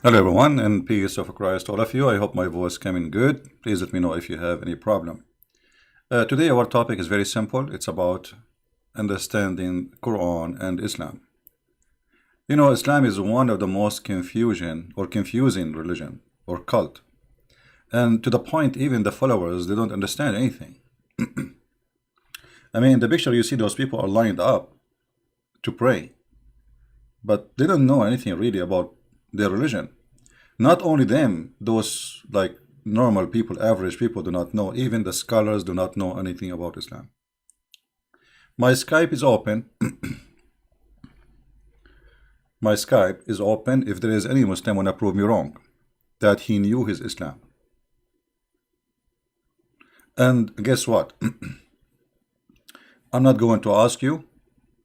Hello everyone, and peace of Christ to all of you. I hope my voice coming good. Please let me know if you have any problem. Today our topic is very simple. It's about understanding Quran and Islam. You know, Islam is one of the most confusing religion or cult. And to the point even the followers, they don't understand anything. I mean, in the picture you see those people are lined up to pray, but they don't know anything really about their religion. Not only them, those like normal people, average people do not know. Even the scholars do not know anything about Islam. My Skype is open. My Skype is open if there is any Muslim want to prove me wrong, that he knew his Islam. And guess what? I'm not going to ask you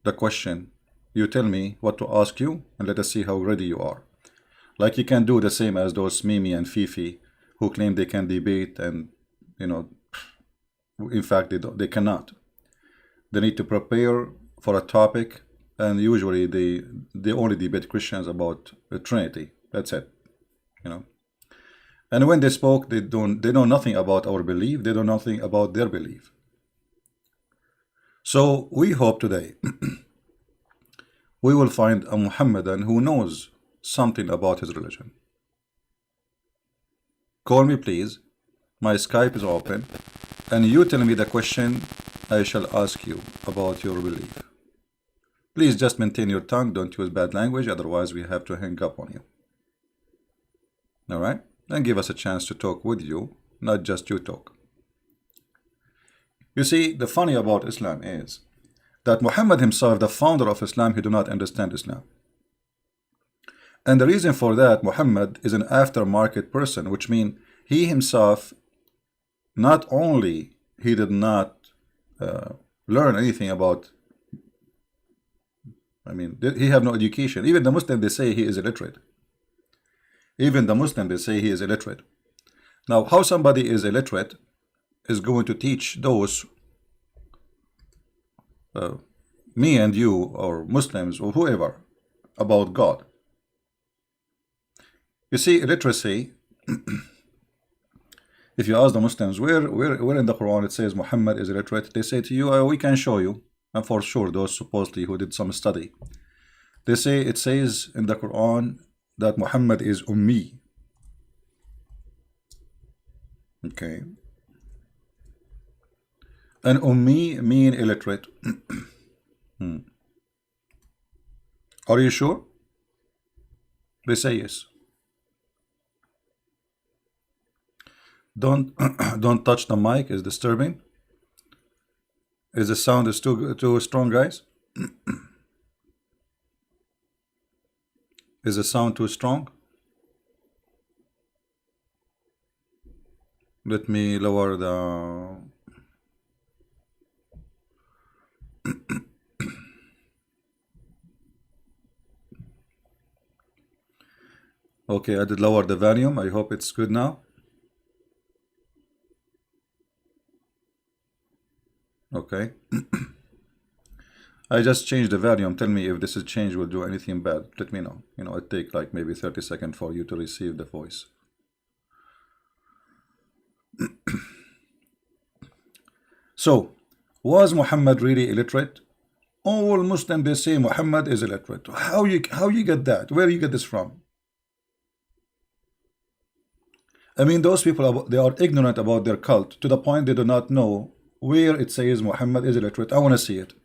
the question. You tell me what to ask you, and let us see how ready you are. Like you can do the same as those Mimi and Fifi who claim they can debate, and you know, in fact they cannot. They need to prepare for a topic, and usually they only debate Christians about the Trinity. That's it, you know. And when they spoke, they know nothing about our belief. They know nothing about their belief. So we hope today we will find a Muhammadan who knows something about his religion. Call me please. My Skype is open, and you tell me the question I shall ask you about your belief. Please just maintain your tongue, don't use bad language, otherwise we have to hang up on you. Alright? And give us a chance to talk with you, not just you talk. You see, the funny about Islam is that Muhammad himself, the founder of Islam, he do not understand Islam. And the reason for that, Muhammad is an aftermarket person, which means he himself, not only he did not learn anything about, I mean, he have no education. Even the Muslim, they say he is illiterate. Even the Muslim, they say he is illiterate. Now, how somebody is illiterate is going to teach those, me and you, or Muslims, or whoever, about God? You see, illiteracy, if you ask the Muslims, where in the Quran it says Muhammad is illiterate, they say to you, we can show you. And for sure, those supposedly who did some study, they say it says in the Quran that Muhammad is Ummi. Okay. And Ummi mean illiterate. Are you sure? They say yes. Don't don't touch the mic, is disturbing. Is the sound is too strong, guys? Is the sound too strong? Let me lower the okay, I did lower the volume. I hope it's good now. Okay. I just changed the volume. Tell me if this change will do anything bad. Let me know. You know, it take like maybe 30 seconds for you to receive the voice. So, was Muhammad really illiterate? All Muslims, they say Muhammad is illiterate. How you get that? Where you get this from? I mean, those people, they are ignorant about their cult to the point they do not know where it says Muhammad is illiterate. I want to see it.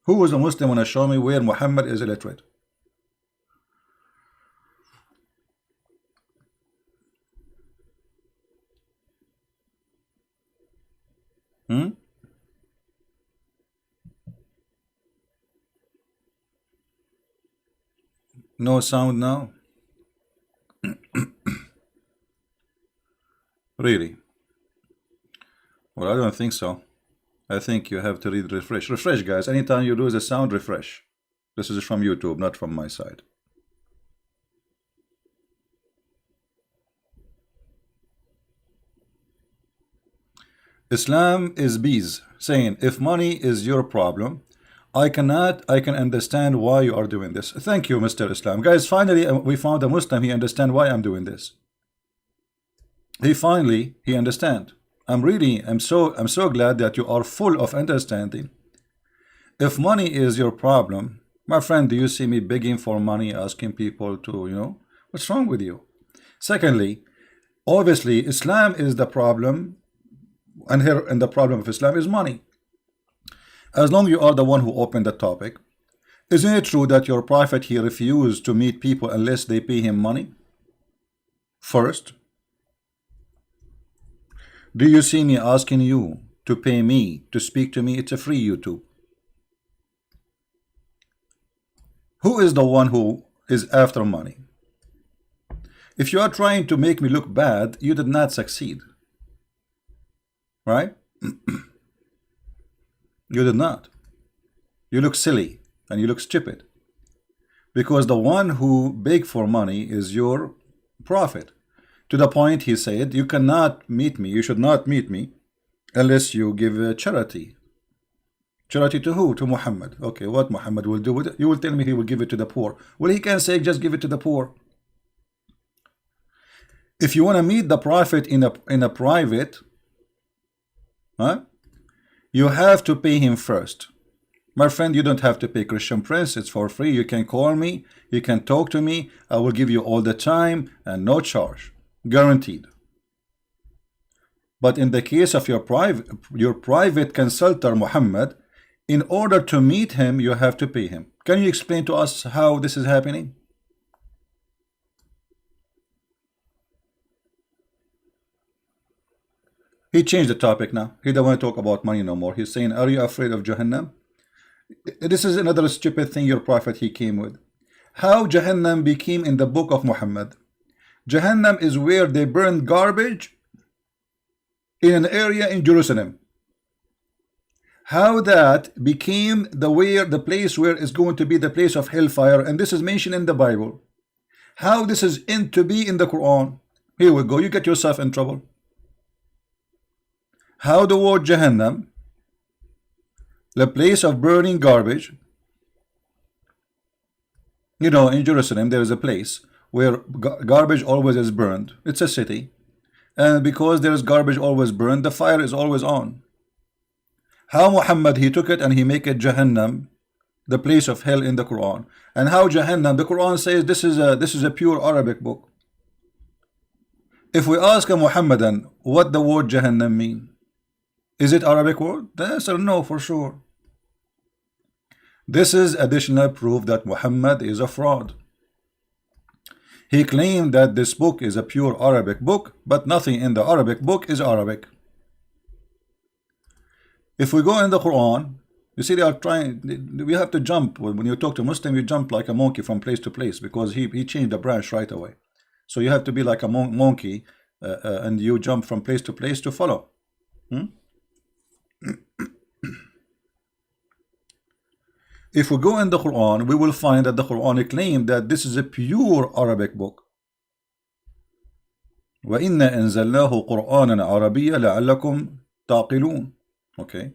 Who is a Muslim want to show me where Muhammad is illiterate? No sound now? Really? Well, I don't think so. I think you have to read refresh. Refresh, guys. Anytime you lose a sound, refresh. This is from YouTube, not from my side. Islam is bees, saying if money is your problem, I can understand why you are doing this. Thank you, Mr. Islam. Guys, finally we found a Muslim. He understand why I'm doing this. He understand. I'm so glad that you are full of understanding. If money is your problem, my friend, do you see me begging for money, asking people to, what's wrong with you? Secondly, obviously Islam is the problem, and the problem of Islam is money. As long as you are the one who opened the topic, isn't it true that your prophet, he refused to meet people unless they pay him money first? Do you see me asking you to pay me to speak to me? It's a free YouTube. Who is the one who is after money? If you are trying to make me look bad, you did not succeed. Right? You did not. You look silly and you look stupid. Because the one who begged for money is your prophet. To the point he said, you cannot meet me, you should not meet me unless you give charity. Charity to who? To Muhammad. Okay, what Muhammad will do with it? You will tell me he will give it to the poor. Well, he can say just give it to the poor. If you want to meet the prophet in a private, you have to pay him first. My friend, you don't have to pay. Christian Prince, it's for free. You can call me, you can talk to me. I will give you all the time and no charge. Guaranteed. But in the case of your private consultant Muhammad, in order to meet him, you have to pay him. Can you explain to us how this is happening? He changed the topic now. He don't want to talk about money no more. He's saying, are you afraid of Jahannam? This is another stupid thing your prophet he came with. How Jahannam became in the book of Muhammad. Jahannam is where they burn garbage in an area in Jerusalem. How that became the place where is going to be the place of hellfire, and this is mentioned in the Bible. How this is to be in the Quran. Here we go, you get yourself in trouble. How the word Jahannam, the place of burning garbage, in Jerusalem there is a place where garbage always is burned. It's a city, and because there is garbage always burned, the fire is always on. How Muhammad he took it and he make it Jahannam, the place of hell in the Quran. And how Jahannam, the Quran says this is a pure Arabic book. If we ask a Muhammadan what the word Jahannam mean, is it Arabic word? The answer no, for sure. This is additional proof that Muhammad is a fraud. He claimed that this book is a pure Arabic book, but nothing in the Arabic book is Arabic. If we go in the Quran, you see they are trying, we have to jump. When you talk to Muslim, you jump like a monkey from place to place, because he changed the branch right away. So you have to be like a monkey, and you jump from place to place to follow. If we go in the Quran, we will find that the Quran claimed that this is a pure Arabic book. وَإِنَّا أَنزَلْنَاهُ قُرْآنًا عَرَبِيًّا لَعَلَّكُمْ تَعْقِلُونَ. Okay,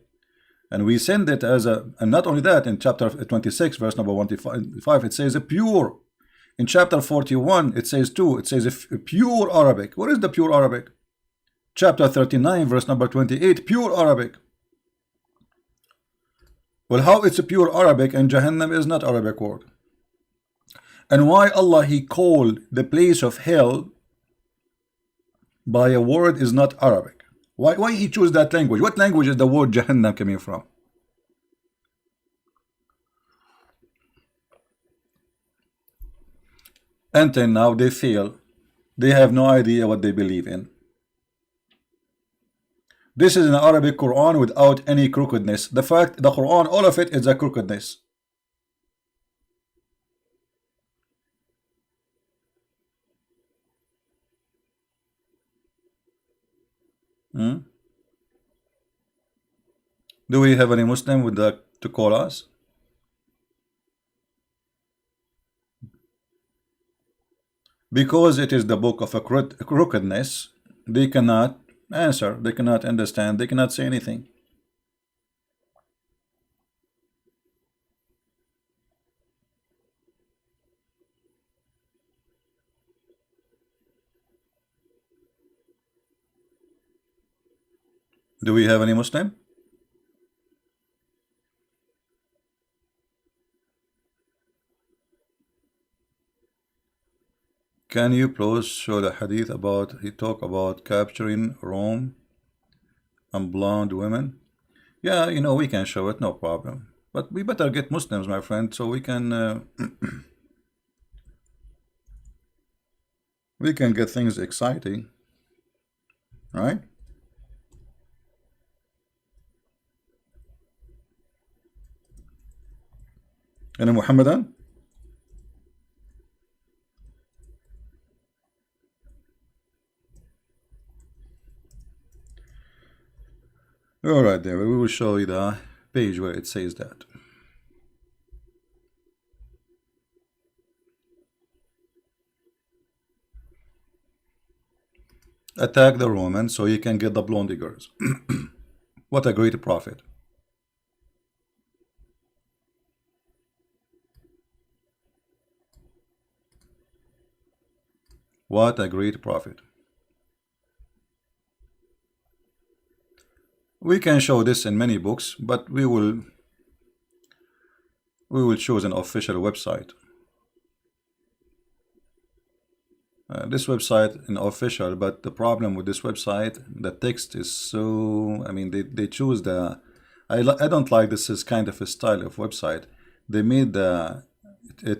and we send it as a, and not only that, in chapter 26 verse number 155 it says a pure. In chapter 41 it says too, it says a pure Arabic. What is the pure Arabic? Chapter 39 verse number 28, pure Arabic. Well, how it's a pure Arabic and Jahannam is not Arabic word? And why Allah he called the place of hell by a word is not Arabic? Why he chose that language? What language is the word Jahannam coming from? Until now they fail. They have no idea what they believe in. This is an Arabic Quran without any crookedness. The fact, the Quran, all of it is a crookedness. Do we have any Muslim with that to call us? Because it is the book of a crookedness, they cannot answer, they cannot understand, they cannot say anything. Do we have any Muslim? Can you please show the hadith about he talk about capturing Rome and blonde women? Yeah, you know, we can show it, no problem. But we better get Muslims, my friend, so we can we can get things exciting, right? And Muhammadan? All right, there we will show you the page where it says that. Attack the Romans so you can get the blonde girls. What a great prophet. What a great prophet. We can show this in many books, but we will choose an official website. This website is official, but the problem with this website, the text is so, I mean, they choose the, I don't like this is kind of a style of website. They made the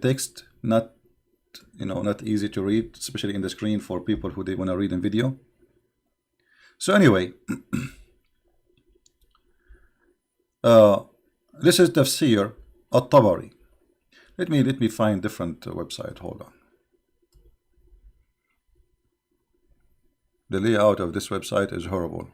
text not, you know, not easy to read, especially in the screen for people who they want to read in video. So anyway, this is Tafsir At-Tabari. Let me find different website. Hold on. The layout of this website is horrible.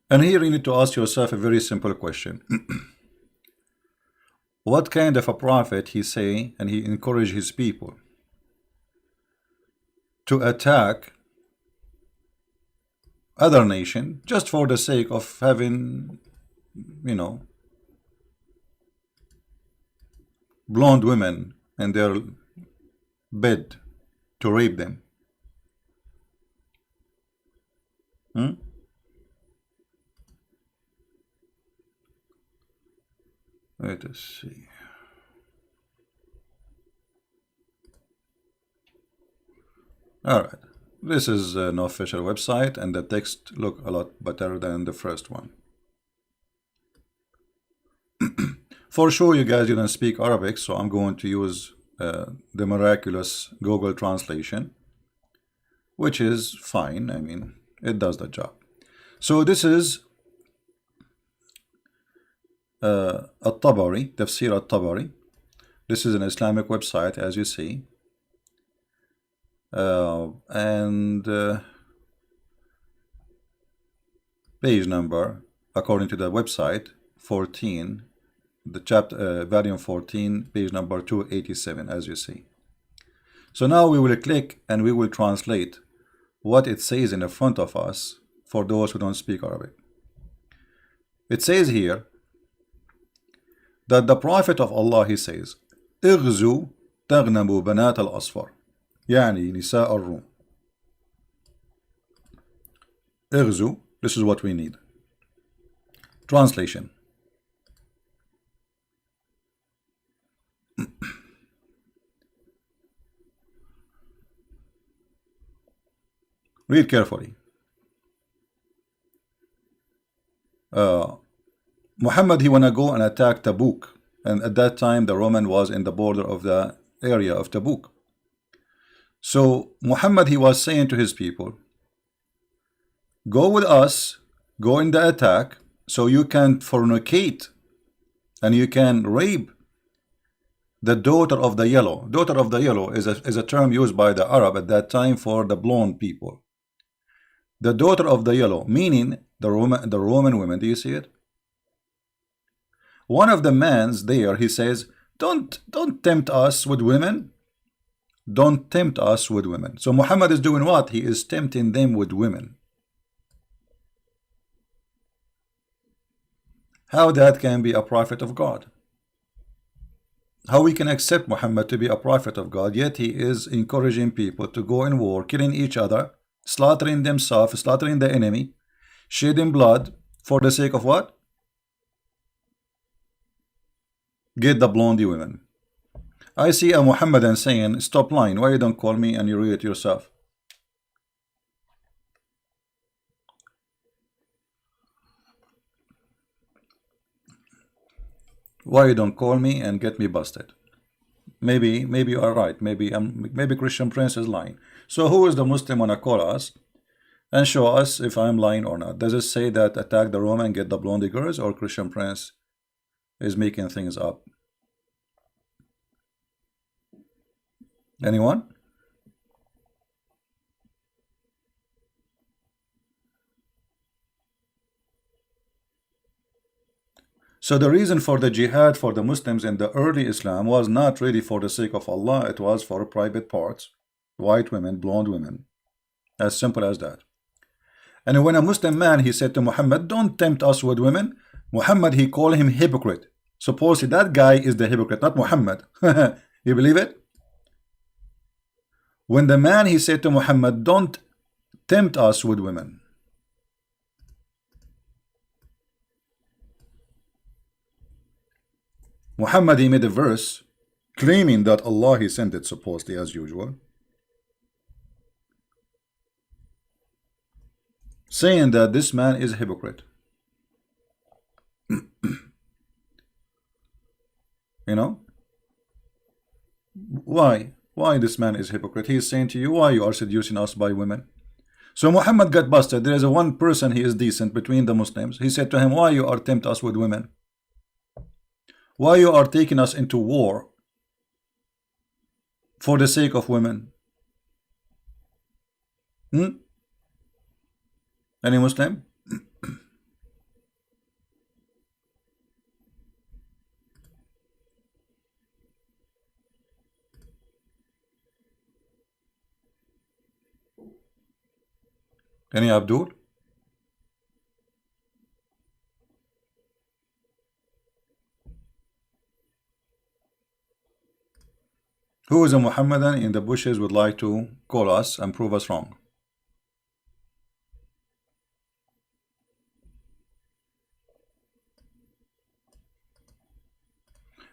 And here you need to ask yourself a very simple question. What kind of a prophet he say and he encourage his people to attack other nation just for the sake of having, you know, blonde women in their bed to rape them? Let us see. All right. This is an official website, and the text look a lot better than the first one. For sure, you guys didn't speak Arabic, so I'm going to use the miraculous Google translation, which is fine. I mean, it does the job. So this is At-Tabari, Tafsir At-Tabari. This is an Islamic website, as you see. Page number, according to the website, 14, the chapter, volume 14, page number 287, as you see. So now we will click and we will translate what it says in the front of us for those who don't speak Arabic. It says here that the Prophet of Allah, he says, اغزوا تغنموا بنات الأصفر, يعني نساء الروم. اغزوا, this is what we need. Translation. Read carefully. Muhammad, he wanna go and attack Tabuk, and at that time the Roman was in the border of the area of Tabuk. So Muhammad, he was saying to his people, go with us, go in the attack, so you can fornicate and you can rape the daughter of the yellow. Daughter of the yellow is a term used by the Arab at that time for the blonde people. The daughter of the yellow, meaning the Roman women. Do you see it? One of the mans there, he says, don't tempt us with women. Don't tempt us with women. So Muhammad is doing what? He is tempting them with women. How that can be a prophet of God? How we can accept Muhammad to be a prophet of God, yet he is encouraging people to go in war, killing each other, slaughtering themselves, slaughtering the enemy, shedding blood for the sake of what? Get the blondie women. I see a Muhammadan saying, stop lying, why you don't call me and you read it yourself? Why you don't call me and get me busted? Maybe you are right. Maybe Christian Prince is lying. So who is the Muslim wanna call us and show us if I'm lying or not? Does it say that attack the Roman, get the blondie girls, or Christian Prince is making things up? Anyone? So the reason for the jihad for the Muslims in the early Islam was not really for the sake of Allah, it was for private parts, white women, blonde women, as simple as that. And when a Muslim man, he said to Muhammad, don't tempt us with women, Muhammad, he called him hypocrite. Supposedly that guy is the hypocrite, not Muhammad. You believe it? When the man, he said to Muhammad, don't tempt us with women. Muhammad, he made a verse claiming that Allah, he sent it supposedly as usual, saying that this man is a hypocrite. You know? Why this man is a hypocrite? He is saying to you, why you are seducing us by women? So Muhammad got busted. There is a one person, he is decent between the Muslims. He said to him, why you are tempt us with women? Why you are taking us into war for the sake of women? Any Muslim? Any Abdul? Who is a Muhammadan in the bushes would like to call us and prove us wrong?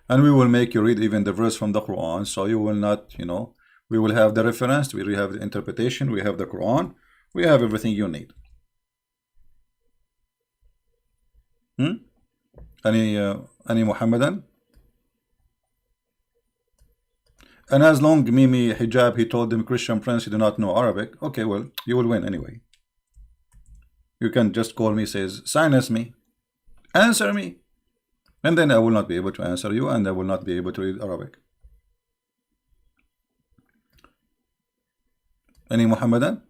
And we will make you read even the verse from the Quran, so you will not, you know, we will have the reference, we will have the interpretation, we have the Quran, we have everything you need. Any Muhammadan? And as long Mimi Hijab, he told them, Christian Prince, you do not know Arabic. Okay, well, you will win anyway. You can just call me, says, silence me, answer me, and then I will not be able to answer you, and I will not be able to read Arabic. Any Muhammadan?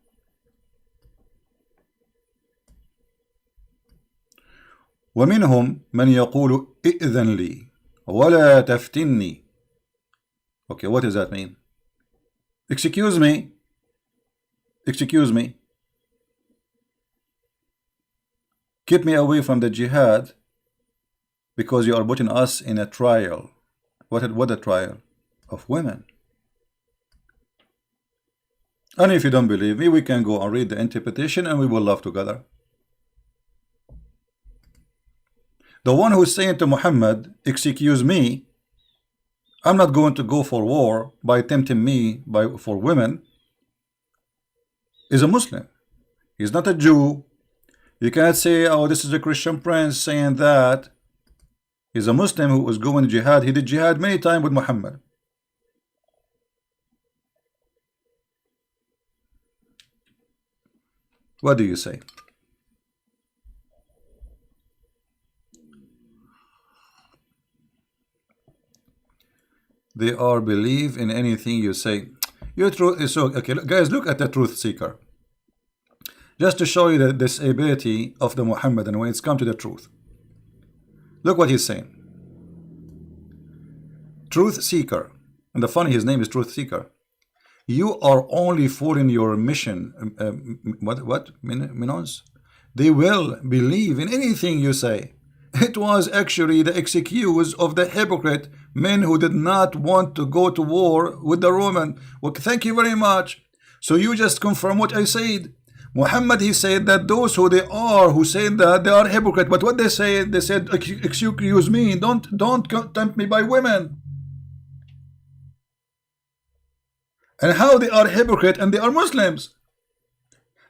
ومنهم من يقول إئذن لي ولا تفتني. Okay, what does that mean? Excuse me. Excuse me. Keep me away from the jihad because you are putting us in a trial. What a trial? Of women. And if you don't believe me, we can go and read the interpretation and we will laugh together. The one who is saying to Muhammad, excuse me, I'm not going to go for war by tempting me for women, is a Muslim. He's not a Jew. You cannot say, oh, this is a Christian Prince saying that. He's a Muslim who was going to jihad. He did jihad many times with Muhammad. What do you say? They are believe in anything you say. Your truth is so okay. Guys, look at the truth seeker. Just to show you the disability of the Muhammadan when it's come to the truth. Look what he's saying. Truth seeker. And the funny, his name is Truth Seeker. You are only fooling your mission. What? Minons? They will believe in anything you say. It was actually the excuse of the hypocrite men who did not want to go to war with the Roman. Well, thank you very much. So you just confirm what I said. Muhammad, he said that those who they are, who said that they are hypocrite, but what they said, excuse me, don't tempt me by women. And how they are hypocrite and they are Muslims.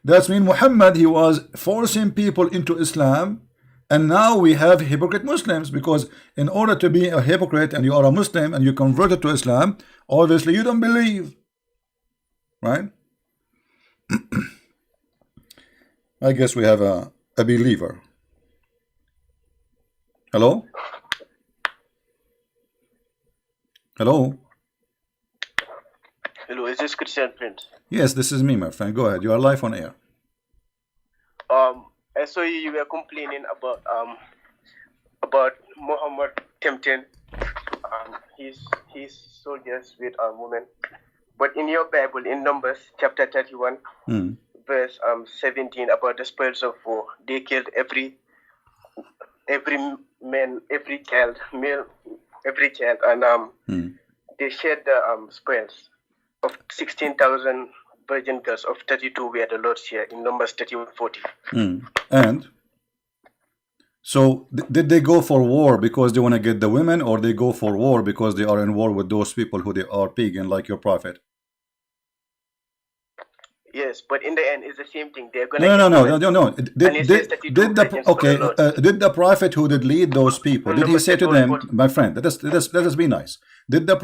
That means Muhammad, he was forcing people into Islam, and now we have hypocrite Muslims, because in order to be a hypocrite and you are a Muslim and you converted to Islam, obviously you don't believe, right? I guess we have a believer. Hello? Hello? Hello, is this Christian Prince? Yes, this is me, my friend. Go ahead. You are live on air. I saw you were complaining about Muhammad tempting his soldiers with women. But in your Bible, in Numbers chapter 31, verse 17, about the spoils of war, they killed every man, every child, male, every child, and they shared the spoils of 16,000 virgin girls, of 32 were the Lord's share in Numbers 31:40. And so did they go for war because they want to get the women, or they go for war because they are in war with those people who they are pagan, like your prophet? Yes, but in the end, it's the same thing. They're gonna No. Did the prophet who did lead those people, did he say to them, my friend, let us be nice. Did the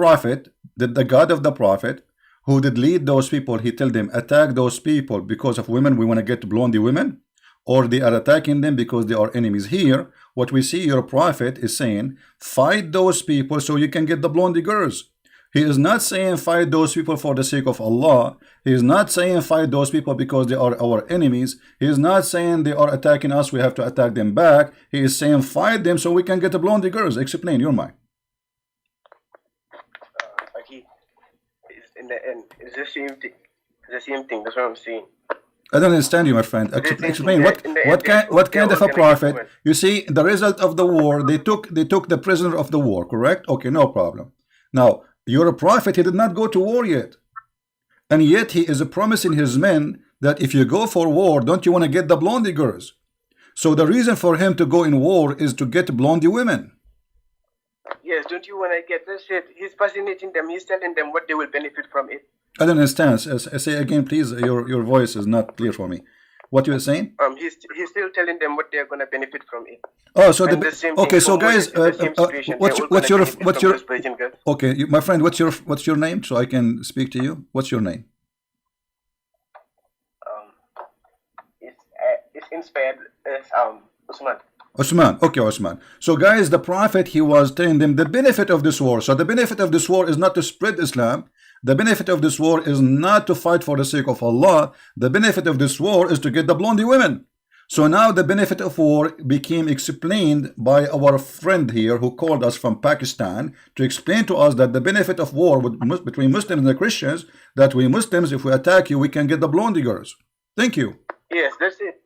God of the prophet who did lead those people, he tell them, attack those people because of women, we want to get blondie women? Or they are attacking them because they are enemies? Here, what we see your prophet is saying, fight those people so you can get the blondie girls. He is not saying fight those people for the sake of Allah. He is not saying fight those people because they are our enemies. He is not saying they are attacking us, we have to attack them back. He is saying fight them so we can get the blondie girls. Explain your mind. In the end, it's the same thing. It's the same thing. That's what I'm saying. I don't understand you, my friend. Explain what kind of a prophet? You see, the result of the war, they took the prisoner of the war, correct? Okay, no problem. Now, you're a prophet, he did not go to war yet. And yet he is promising his men that if you go for war, don't you want to get the blondie girls? So the reason for him to go in war is to get blondie women. Yes, don't you want to get this shit? He's fascinating them. He's telling them what they will benefit from it. I don't understand. Say again, please. Your voice is not clear for me. What you were saying? He's still telling them what they're gonna benefit from it. Oh, so okay. So guys, what's your okay, my friend? What's your name so I can speak to you? What's your name? It's inspired as Usman. Osman. Okay, Osman. So guys, the prophet, he was telling them the benefit of this war. So the benefit of this war is not to spread Islam. The benefit of this war is not to fight for the sake of Allah. The benefit of this war is to get the blondie women. So now the benefit of war became explained by our friend here who called us from Pakistan to explain to us that the benefit of war between Muslims and the Christians, that we Muslims, if we attack you, we can get the blondie girls. Thank you. Yes, that's it.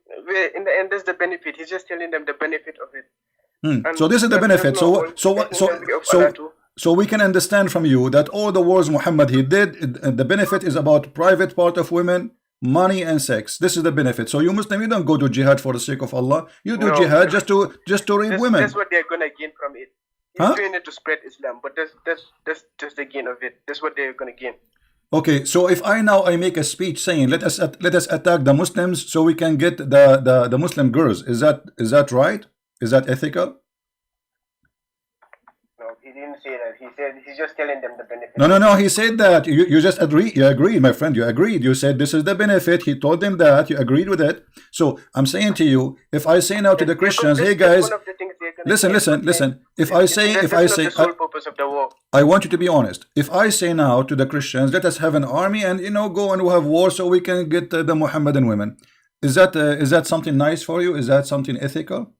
In the end, that's the benefit. He's just telling them the benefit of it. So this is the benefit. So we can understand from you that all the wars Muhammad he did, the benefit is about private part of women, money and sex. This is the benefit. So you Muslim, you don't go to jihad for the sake of Allah. You do jihad just to rape women. That's what they're gonna gain from it. He's doing it to spread Islam, but that's the gain of it. That's what they're gonna gain. Okay, so if I make a speech saying let us attack the Muslims so we can get the Muslim girls, is that right? Is that ethical? No, he didn't say that. He said he's just telling them the benefit. No. He said that you just agreed. You agreed, my friend. You agreed. You said this is the benefit. He told them that. You agreed with it. So I'm saying to you, if I say now to the Christians, hey guys, listen. If I say, I want you to be honest. If I say now to the Christians, let us have an army and go and have war so we can get the Mohammedan women. Is that something nice for you? Is that something ethical?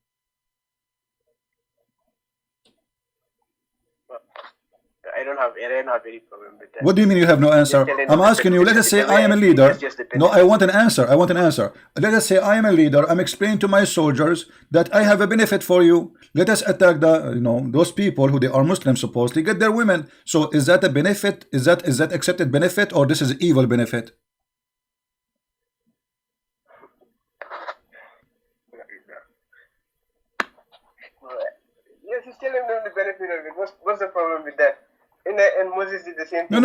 don't have any problem with that. What do you mean you have no answer? I'm asking you, let us say I am a leader. No, I want an answer. I want an answer. Let us say I am a leader. I'm explaining to my soldiers that I have a benefit for you. Let us attack the, those people who they are Muslims supposedly, get their women. So is that a benefit? Is that accepted benefit, or this is evil benefit? Yes, he's telling them the benefit of it. What's the problem with that? And Moses did the same thing.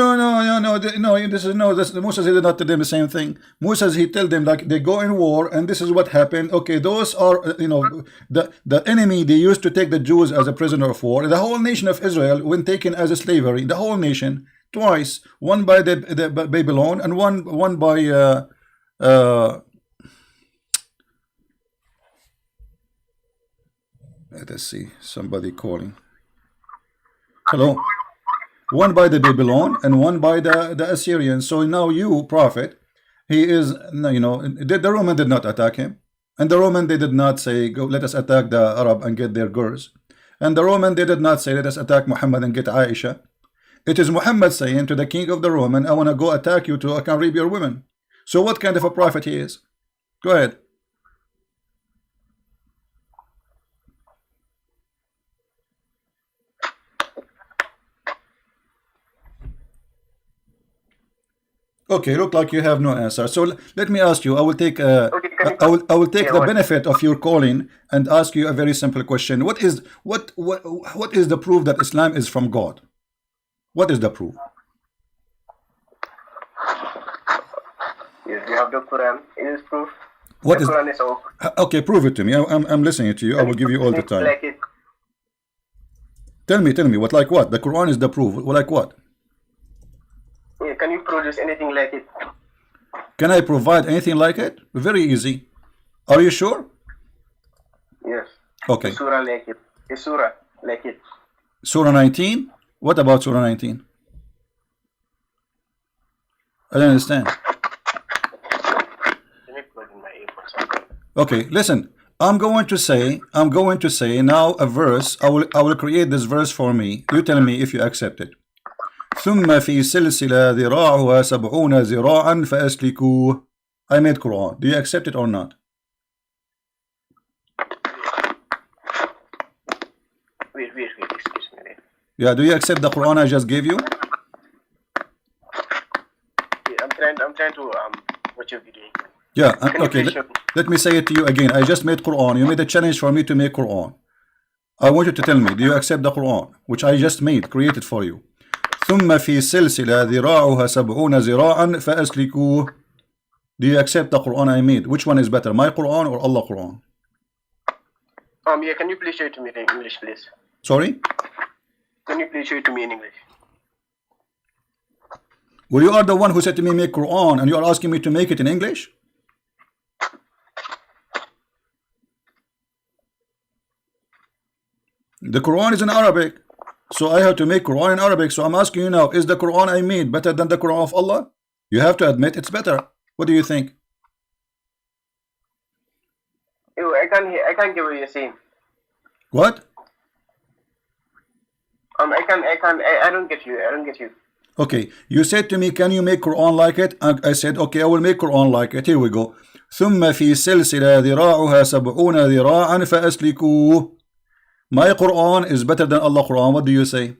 Moses did not tell them the same thing. Moses, he told them like they go in war and this is what happened. Okay, those are the enemy. They used to take the Jews as a prisoner of war. The whole nation of Israel when taken as a slavery. The whole nation twice. One by the Babylon and one by let us see, somebody calling. Hello. One by the Babylon and one by the Assyrians. So now you, prophet, he is, the Roman did not attack him. And the Roman, they did not say, go, let us attack the Arab and get their girls. And the Roman, they did not say, let us attack Muhammad and get Aisha. It is Muhammad saying to the king of the Roman, I want to go attack you I can rape your women. So what kind of a prophet he is? Go ahead. Okay, look like you have no answer. So let me ask you. I will take I will take the benefit of your calling and ask you a very simple question. What is the proof that Islam is from God? What is the proof? Yes, we have the Quran. It is proof. What the is? Quran is all. Okay, prove it to me. I'm listening to you. I will give you all the time. Like it. Tell me. What like what? The Quran is the proof. Like what? Yeah, can you produce anything like it? Can I provide anything like it? Very easy. Are you sure? Yes. Okay. A surah like it. A surah like it. Surah 19? What about Surah 19? I don't understand. Let me plug in my earphones. Okay, listen. I'm going to say now a verse. I will create this verse for me. You tell me if you accept it. ثم في سلسلة ذراعها 70 ذراعا فأسلكوه. I made Quran. Do you accept it or not? Wait, excuse me. Yeah, do you accept the Quran I just gave you? Yeah, I'm trying to watch your video. Yeah, okay. Let me say it to you again. I just made Quran. You made a challenge for me to make Quran. I want you to tell me, do you accept the Quran which I just created for you? ثم في سلسلة ذراعها 70 ذراعا فأسلكوه. Do you accept the Quran I made? Which one is better, my Quran or Allah Quran? Yeah, can you please show it to me in English, please? Sorry? Can you please show it to me in English? Well, you are the one who said to me make Quran and you are asking me to make it in English? The Quran is in Arabic. So I have to make Quran in Arabic. So I'm asking you now, is the Quran I made better than the Quran of Allah? You have to admit it's better. What do you think? Ew, I can't get what you're saying. What? I don't get you. Okay, you said to me, can you make Quran like it? I said, okay, I will make Quran like it. Here we go. ثم في سلسلة ذراعها 70 ذراعا فأسلكوه. My Quran is better than Allah Quran. What do you say?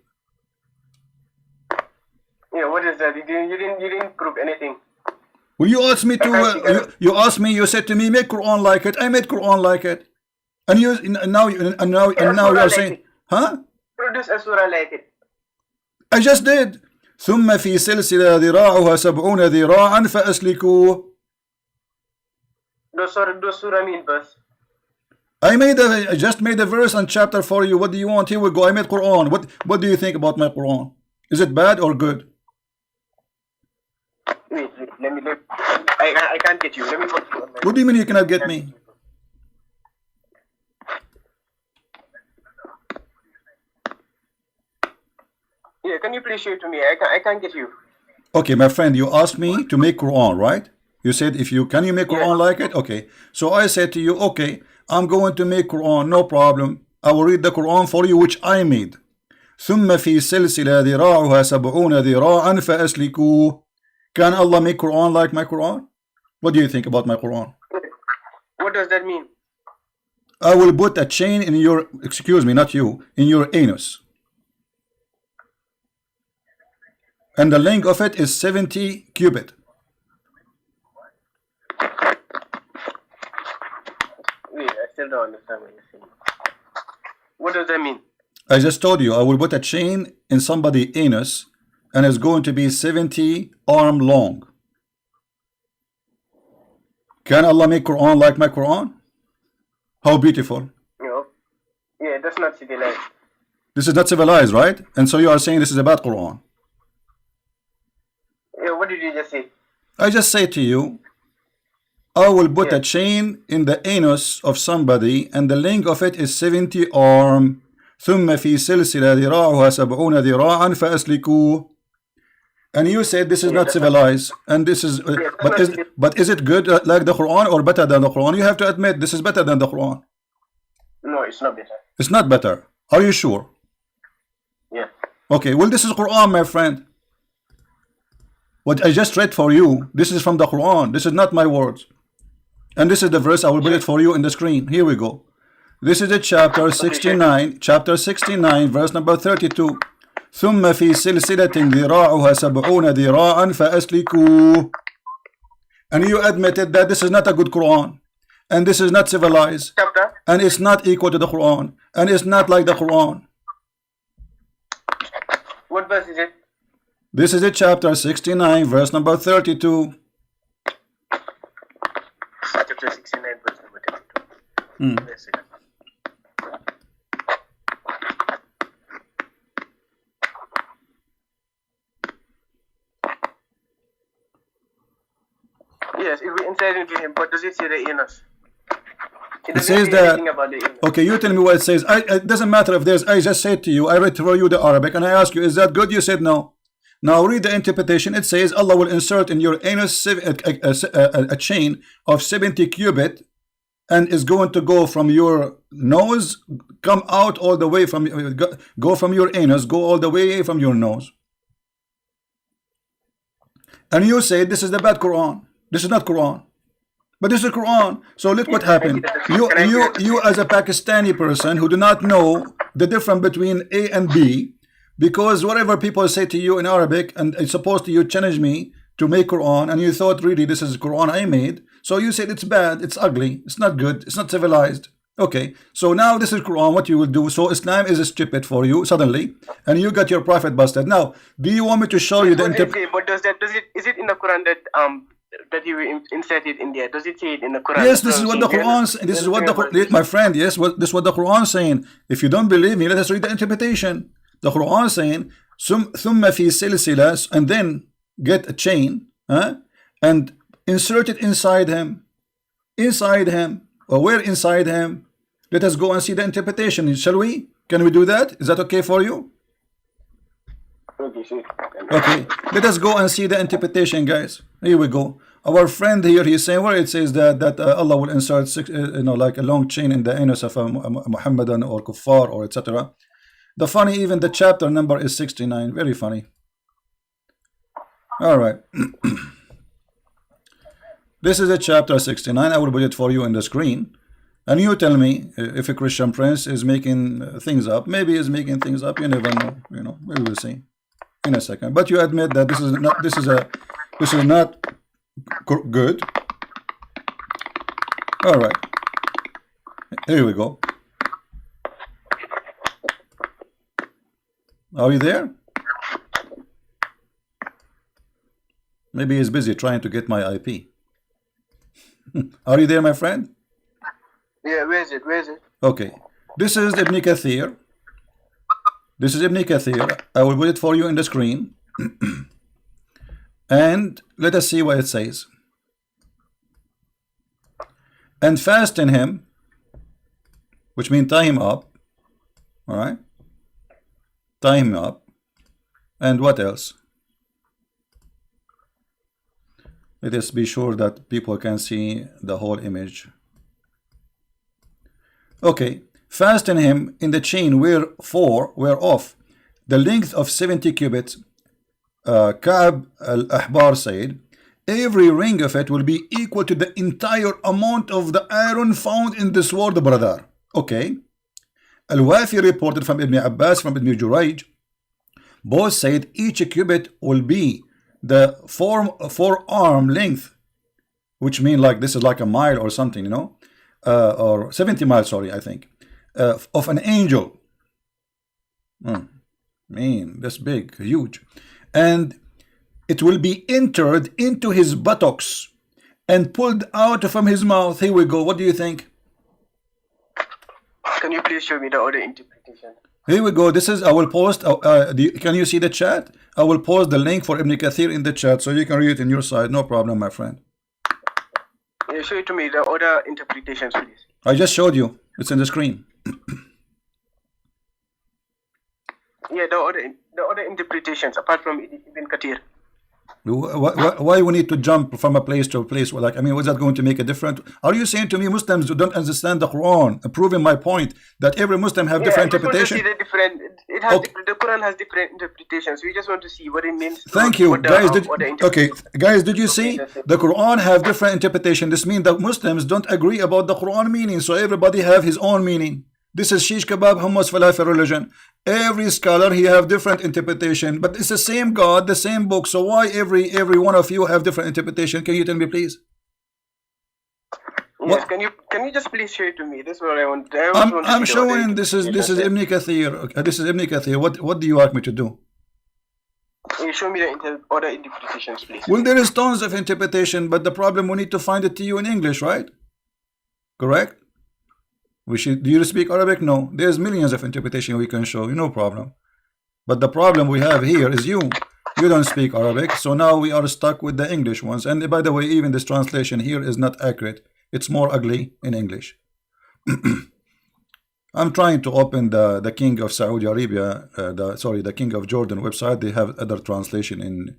Yeah, what is that? You didn't prove anything. Well, you asked me to. You asked me. You said to me, make Quran like it. I made Quran like it. And now you are saying, huh? Produce a surah like it. I just did. ثم في سلسلة ذراعها 70 ذراعا فأسلكوه. Those surah mean verse. I just made a verse and chapter for you. What do you want? Here we go. I made Quran. What do you think about my Quran? Is it bad or good? Wait, I can't get you. Let me watch you. What do you mean you cannot get me? Yeah, can you please show it to me? I can't get you. Okay, my friend, you asked me to make Quran, right? You said can you make Quran like it? Okay. So I said to you, okay, I'm going to make Quran, no problem. I will read the Quran for you, which I made. ثم في سلسلة ذراعها 70 ذراعا فأسلكوه. Can Allah make Quran like my Quran? What do you think about my Quran? What does that mean? I will put a chain in your, excuse me, not you, in your anus. And the length of it is 70 cubit. Wait, I still don't understand what you're saying. What does that mean? I just told you, I will put a chain in somebody's anus and it's going to be 70 arm long. Can Allah make Quran like my Quran? How beautiful. No. Yeah, that's not civilized. This is not civilized, right? And so you are saying this is a bad Quran. Yeah, what did you just say? I just say to you, I will put a chain in the anus of somebody and the length of it is 70 arm. ثم في سلسلة ذراعها 70 ذراعا فأسلكوه. And you said this is not civilized, and this is, but is it good like the Quran or better than the Quran? You have to admit this is better than the Quran. No, it's not better. It's not better. Are you sure? Yeah. Okay, well this is Quran, my friend. What I just read for you, this is from the Quran. This is not my words. And this is the verse, I will put it for you in the screen. Here we go. This is the chapter 69, verse number 32. ثم في سلسلة ذراعها 70 ذراعا فأسلكوه. And you admitted that this is not a good Quran, and this is not civilized, Chapter? and it's not equal to the Quran, and it's not like the Quran. What verse is it? This is the chapter 69, verse number 32. Chapter 69, verse number 32. Wait a second. Yes, it will inside into him, but does it say the anus? It says that, okay, you tell me what it says. It doesn't matter if there's, I just said to you, I read for you the Arabic, and I asked you, is that good? You said no. Now read the interpretation. It says Allah will insert in your anus a chain of 70 cubit, and is going to go from your nose, come out all the way from, go from your anus, go all the way from your nose. And you say this is the bad Quran. This is not Quran. But this is Quran. So look what happened. You as a Pakistani person who do not know the difference between A and B, because whatever people say to you in Arabic, and it's supposed to you challenge me to make Quran, and you thought really this is Quran I made. So you said it's bad, it's ugly, it's not good, it's not civilized. Okay, so now this is Quran, what you will do. So Islam is stupid for you suddenly, and you got your prophet busted. Now, do you want me to show you the interpretation? But is it in the Quran that you inserted in there? Does it say it in the Quran? Yes, this is what the Quran. This is what the my friend. Yes, this is what the Quran is saying. If you don't believe me, let us read the interpretation. The Quran is saying ثم في سلسلة, and then get a chain, and insert it inside him, or where inside him. Let us go and see the interpretation. Shall we? Can we do that? Is that okay for you? Okay, let us go and see the interpretation, guys. Here we go. Our friend here, he's saying where it says that Allah will insert like a long chain in the anus of a Muhammadan or kuffar or etc. The funny, even the chapter number is 69. Very funny. All right. This is a chapter 69. I will put it for you in the screen. And you tell me if a Christian prince is making things up. Maybe he's making things up. You never know. Maybe we'll see in a second. But you admit that this is not good. All right. Here we go. Are you there? Maybe he's busy trying to get my IP. Are you there, my friend? Yeah, where is it? Okay. This is Ibn Kathir. This is Ibn Kathir. I will put it for you in the screen. And let us see what it says. And fasten him, which means tie him up. All right. Tie him up. And what else? Let us be sure that people can see the whole image. Okay. Fasten him in the chain whereof the length of 70 cubits, Ka'b al-Ahbar said, every ring of it will be equal to the entire amount of the iron found in this world, brother. Okay. Al-Wafi reported from Ibn Abbas, from Ibn Jurayj, both said each cubit will be the forearm length, which mean like this is like a mile or something, you know, or 70 miles, sorry, I think, of an angel. Man, that's big, huge. And it will be entered into his buttocks and pulled out from his mouth. Here we go. What do you think? Can you please show me the other interpretation? Here we go. This is, I will post, can you see the chat? I will post the link for Ibn Kathir in the chat so you can read it in your side. No problem, my friend. Yeah, show it to me, the other interpretations, please. I just showed you. It's in the screen. Yeah, the other interpretations, apart from Ibn Kathir. Why we need to jump from a place to a place? Like, I mean, what's that going to make a difference? Are you saying to me Muslims who don't understand the Quran, proving my point that every Muslim have different interpretation? The Quran has different interpretations. We just want to see what it means. Thank you, guys. Okay, guys, did you see the Quran have different interpretation? This means that Muslims don't agree about the Quran meaning, so everybody have his own meaning. This is shish kebab, hummus, falafel religion. Every scholar he have different interpretation, but it's the same God, the same book. So why every one of you have different interpretation? Can you tell me, please? Yes, can you just please show it to me? That's what I want. I'm showing. This is Ibn Kathir. This is Ibn Kathir. What do you want me to do? You show me the other interpretations, please. Well, there is tons of interpretation, but the problem we need to find it to you in English, right? Correct? Do you speak Arabic? No. There's millions of interpretation we can show you, no problem. But the problem we have here is you don't speak Arabic, so now we are stuck with the English ones. And by the way, even this translation here is not accurate. It's more ugly in English. I'm trying to open the King of Saudi Arabia, the King of Jordan website. They have other translation in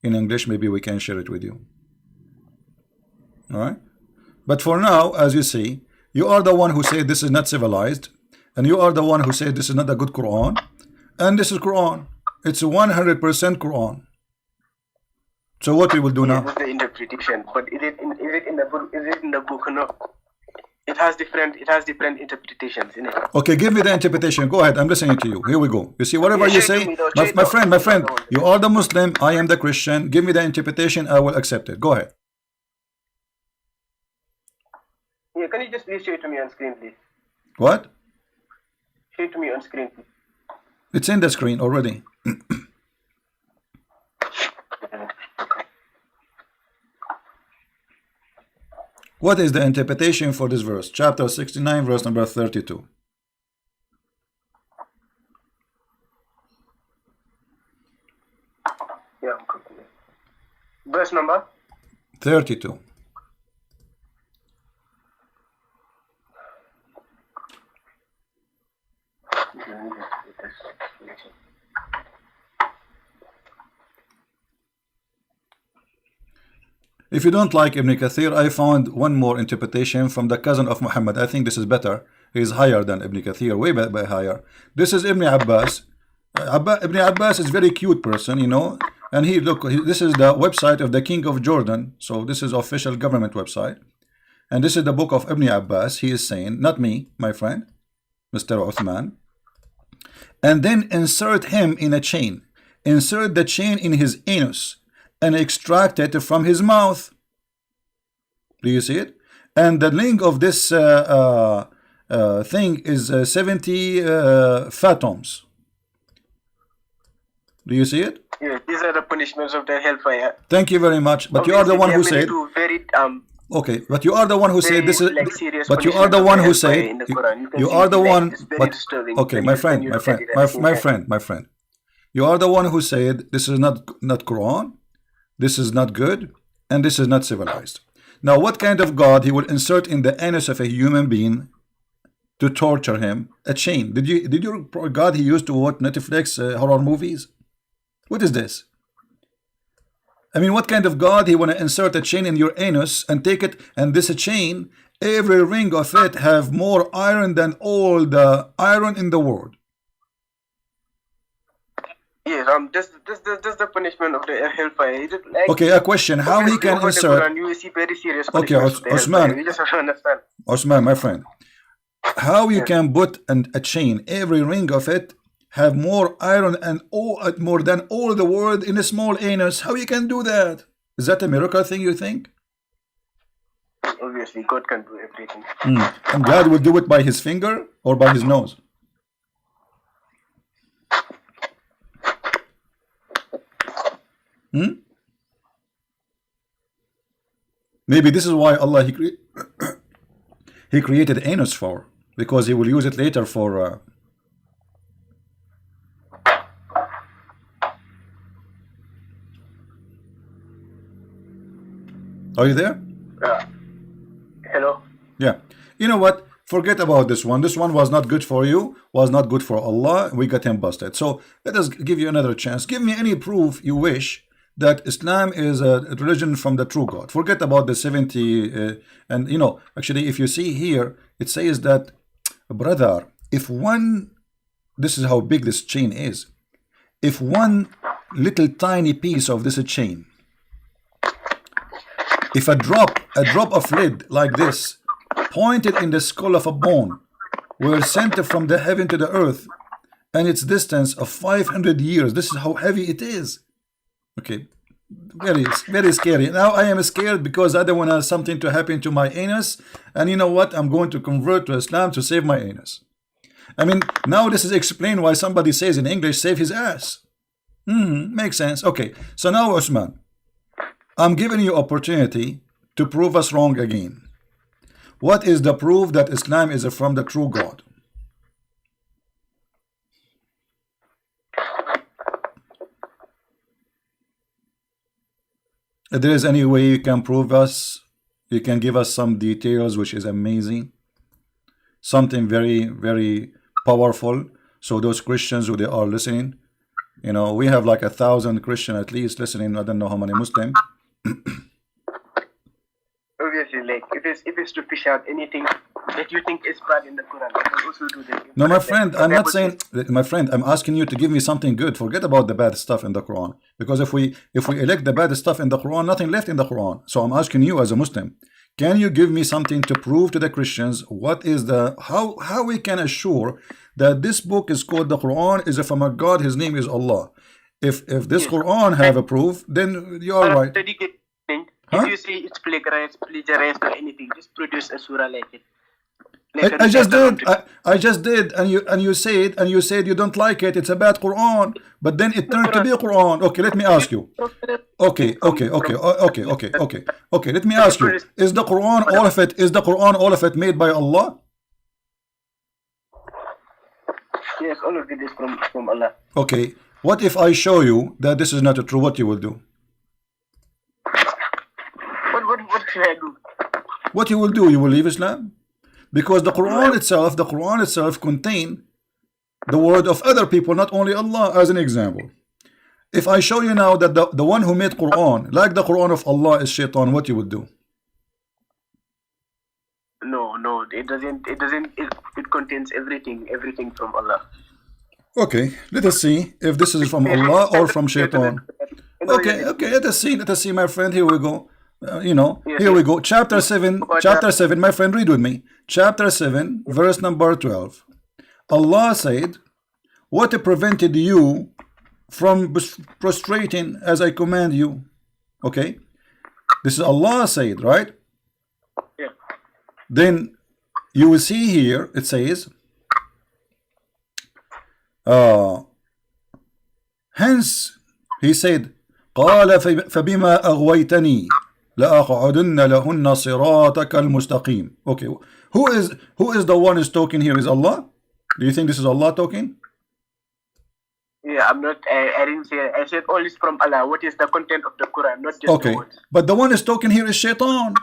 English. Maybe we can share it with you. All right. But for now, as you see, you are the one who said this is not civilized, and you are the one who said this is not a good Quran, and this is Quran. It's 100% Quran. So what we will do now? What's the interpretation? But is it in the book? Is it in the book? No. It has different interpretations in it. Okay, give me the interpretation. Go ahead. I'm listening to you. Here we go. You see, whatever you say, my friend, you are the Muslim. I am the Christian. Give me the interpretation. I will accept it. Go ahead. Yeah, can you just please show it to me on screen, please? What? Show it to me on screen, please. It's in the screen already. What is the interpretation for this verse? Chapter 69, verse number 32. Yeah, verse number 32. If you don't like Ibn Kathir, I found one more interpretation from the cousin of Muhammad. I think this is better. He is higher than Ibn Kathir, way higher. This is Ibn Abbas. Ibn Abbas is a very cute person, you know. And this is the website of the King of Jordan. So this is official government website. And this is the book of Ibn Abbas. He is saying, not me, my friend, Mr. Uthman. And then insert him in a chain. Insert the chain in his anus and extract it from his mouth. Do you see it? And the length of this thing is 70 fathoms. Do you see it? Yeah, these are the punishments of the hellfire. Thank you very much. But you are the one who said. Okay, but you are the one who said this is. But you are the one who said. You are the one. But okay, my friend. You are the one who said this is not Quran. This is not good, and this is not civilized. Now, what kind of God he will insert in the anus of a human being to torture him? A chain. Did your God he used to watch Netflix horror movies? What is this? I mean, what kind of God he want to insert a chain in your anus and take it, and this chain, every ring of it have more iron than all the iron in the world. Yes, that's the punishment of the hellfire. Is it like, Okay, a question. How he can over the insert... Quran, you will see very serious Okay, punishments of the hellfire. Osman, You just have to understand. Osman, my friend, how you can put a chain, every ring of it have more iron and more than all the world in a small anus? How you can do that? Is that a miracle thing, you think? Obviously, God can do everything. And God will do it by his finger or by his nose? Maybe this is why Allah he created anus for, because he will use it later for Are you there? Hello? Yeah. You know what? Forget about this one. This one was not good for you, was not good for Allah. We got him busted. So let us give you another chance. Give me any proof you wish that Islam is a religion from the true God. Forget about the 70 and you know, actually if you see here, it says that, brother, if one, this is how big this chain is, if one little tiny piece of this chain, if a drop of lead like this pointed in the skull of a bone were sent from the heaven to the earth, and its distance of 500 years, this is how heavy it is. Okay, very scary. Now I am scared because I don't want something to happen to my anus, and you know what, I'm going to convert to Islam to save my anus. I mean, now this is explained why somebody says in English, save his ass. Makes sense. Okay, so now Osman, I'm giving you opportunity to prove us wrong again. What is the proof that Islam is from the true God? If there is any way you can prove us, you can give us some details, which is amazing, something very, very powerful. So those Christians who they are listening, you know, we have like 1,000 Christian at least listening. I don't know how many Muslim. Obviously, like if it's to fish out anything that you think is bad in the Quran, I can also do that. No, my friend, I'm not saying, my friend, I'm asking you to give me something good. Forget about the bad stuff in the Quran, because if we elect the bad stuff in the Quran, nothing left in the Quran. So I'm asking you as a Muslim, can you give me something to prove to the Christians what is the how we can assure that this book is called the Quran is from a God, his name is Allah? If this Quran have a proof, then you are right. If you say it's plagiarized or anything, just produce a surah like it. I just did. I just did, and you said you don't like it. It's a bad Quran, but then it turned to be a Quran. Okay, let me ask you. Okay. Let me ask you. Is the Quran all of it? Is the Quran all of it made by Allah? Yes, all of it is from Allah. Okay. What if I show you that this is not true? What you will do? What should I do? What you will do? You will leave Islam? Because the Quran itself contain the word of other people, not only Allah. As an example, if I show you now that the one who made Quran, like the Quran of Allah, is shaitan, what you would do? No, it doesn't. It contains everything from Allah. Okay, let us see if this is from Allah or from shaitan. Okay, let us see, my friend. Here we go. Here we go. Chapter 7, my friend, read with me. Chapter 7, verse number 12. Allah said, what prevented you from prostrating as I command you? Okay, this is Allah said, right? Yeah. Then you will see here, it says, hence he said, قال فبما أغويتني لأقعدن لهن صراطك المستقيم. Okay, who is the one who's talking here? Is Allah? Do you think this is Allah talking? Yeah, I'm not. I didn't say. I said all is from Allah. What is the content of the Quran? Not just okay, the words. But the one who's talking here is shaitan.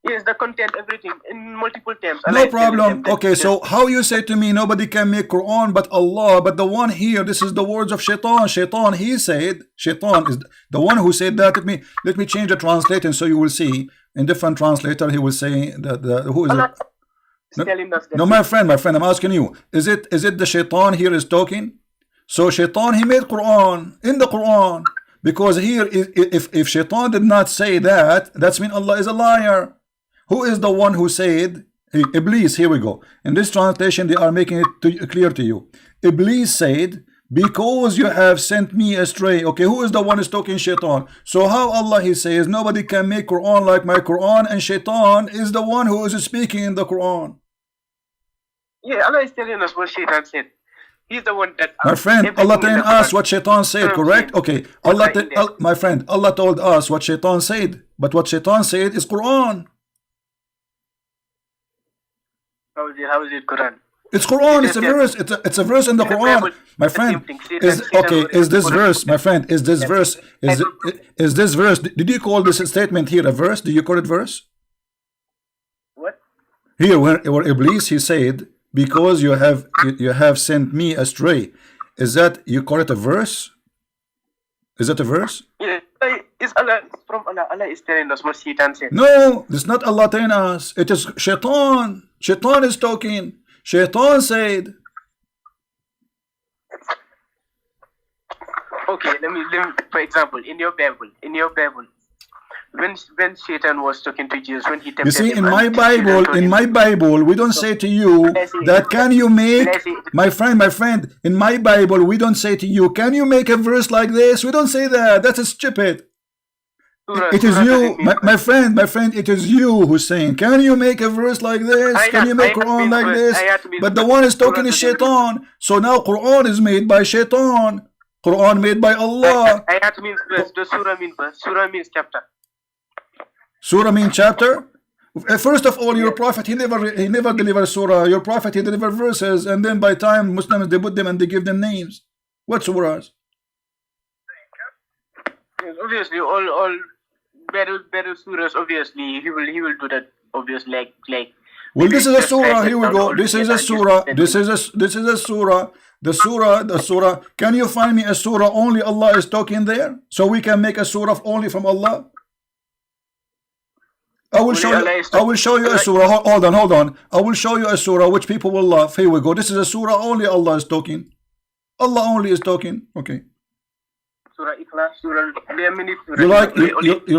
Yes, the content, everything in multiple terms. No problem. Okay, so how you say to me nobody can make Quran but Allah, but the one here, this is the words of shaitan. Shaitan, he said, shaitan is the one who said that. Let me change the translator so you will see. In different translator, he will say that who is it? No, my friend, I'm asking you, is it the shaitan here is talking? So Shaitan, he made Quran in the Quran, because here if Shaitan did not say that, that's mean Allah is a liar. Who is the one who said? Iblis. Here we go. In this translation they are making it clear to you. Iblis said, because you have sent me astray. Okay, who is the one who is talking? Shaitan. So how Allah, he says nobody can make Quran like my Quran, and Shaitan is the one who is speaking in the Quran? Yeah, Allah is telling us what Shaitan said. He's the one that, my friend, Allah telling us what Shaitan said, correct? Okay, my friend, Allah told us what Shaitan said, but what Shaitan said is Quran. How is it Quran? It's Quran. It's a verse. It's a verse in the Quran, my friend. Is this verse, my friend? Is this verse? Is this verse? Did you call this statement here a verse? Do you call it verse? What? Here, where Iblis, he said, because you have sent me astray. Is that, you call it a verse? Is that a verse? Yeah, it's Allah, from Allah. Allah is telling us what Shaitan said. No, it's not Allah telling us. It is Shaitan. Shaitan is talking. Shaitan said. Okay, let me, for example, in your Bible, when Shaitan was talking to Jesus, when he tempted you see, him, in my Bible, we don't say to you that can you make, my friend, in my Bible, we don't say to you, can you make a verse like this? We don't say that. That's stupid. It is you, my friend, it is you who's saying, can you make a verse like this? Can you make Quran like this? But the one is talking is Shaitan. So now Quran is made by Shaitan. Quran made by Allah. Ayat means verse. The surah means verse. Surah means chapter. Surah means chapter. First of all, your prophet, he never delivered surah. Your prophet, he delivered verses, and then by time Muslims, they put them and they give them names. What surahs? Yes, obviously, all better surahs. Obviously, he will do that. Obviously, like. Well, this is a surah. Here we go. This is a surah. This is a surah. The surah. Can you find me a surah only Allah is talking there, so we can make a surah only from Allah? I will show you a surah. Hold on. I will show you a surah which people will love. Here we go. This is a surah only Allah is talking. Allah only is talking. Okay. Surah Ikhlas. Surah. You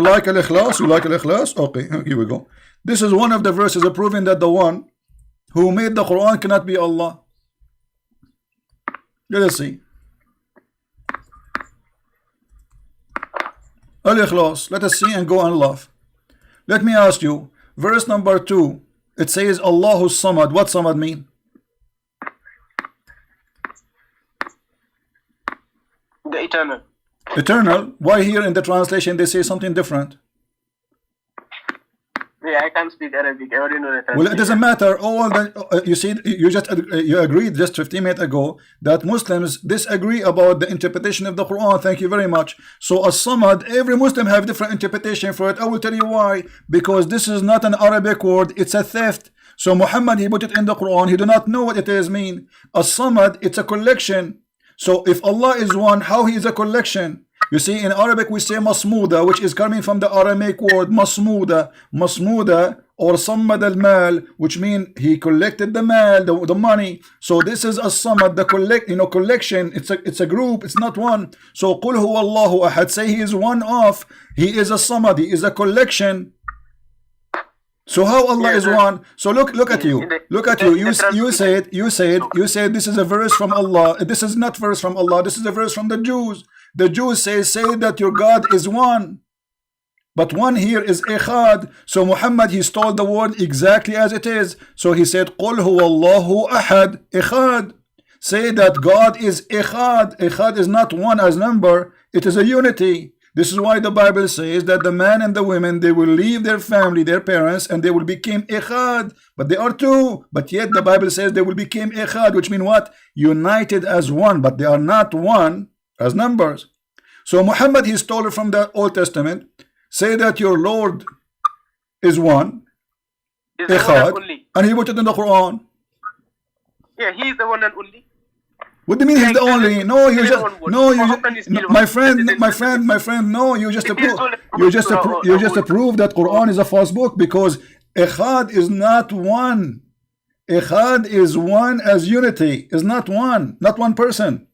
like Al-Ikhlas? You like Al-Ikhlas? Okay. Here we go. This is one of the verses proving that the one who made the Quran cannot be Allah. Let us see. Al-Ikhlas. Let us see and go and laugh. Let me ask you, verse number 2, it says Allahu Samad. What Samad mean? The eternal. Eternal? Why here in the translation they say something different? Yeah, I can't speak Arabic. I already know that. Well, it doesn't matter. All the you see, you agreed just 15 minutes ago that Muslims disagree about the interpretation of the Quran. Thank you very much. So as-Samad, every Muslim have different interpretation for it. I will tell you why. Because this is not an Arabic word; it's a theft. So Muhammad, he put it in the Quran. He do not know what it is mean. As-Samad, it's a collection. So if Allah is one, how he is a collection? You see, in Arabic we say masmuda, which is coming from the Aramaic word masmuda or sammad al-mal, which means he collected the mal, the money. So this is as-samad, the collection. It's a group, it's not one. So qul huwa Allahu ahad, say he is one of, he is as-samad, he is a collection. So how Allah is one? So look at you. You said this is a verse from Allah. This is not verse from Allah. This is a verse from the Jews. The Jews say that your God is one. But one here is Echad. So Muhammad, he stole the word exactly as it is. So he said, Qul huwa Allahu ahad, Echad. Say that God is Echad. Echad is not one as number. It is a unity. This is why the Bible says that the man and the women, they will leave their family, their parents, and they will become Echad. But they are two. But yet the Bible says they will become Echad, which means what? United as one. But they are not one as numbers. So Muhammad, he stole it from the Old Testament. Say that your Lord is one, Echad, and he put it in the Quran. Yeah, he is the one and only. What do you mean he's the only? No, you just my friend. No, you just approve that Quran is a false book, because Echad is not one. Echad is one as unity, is not one person.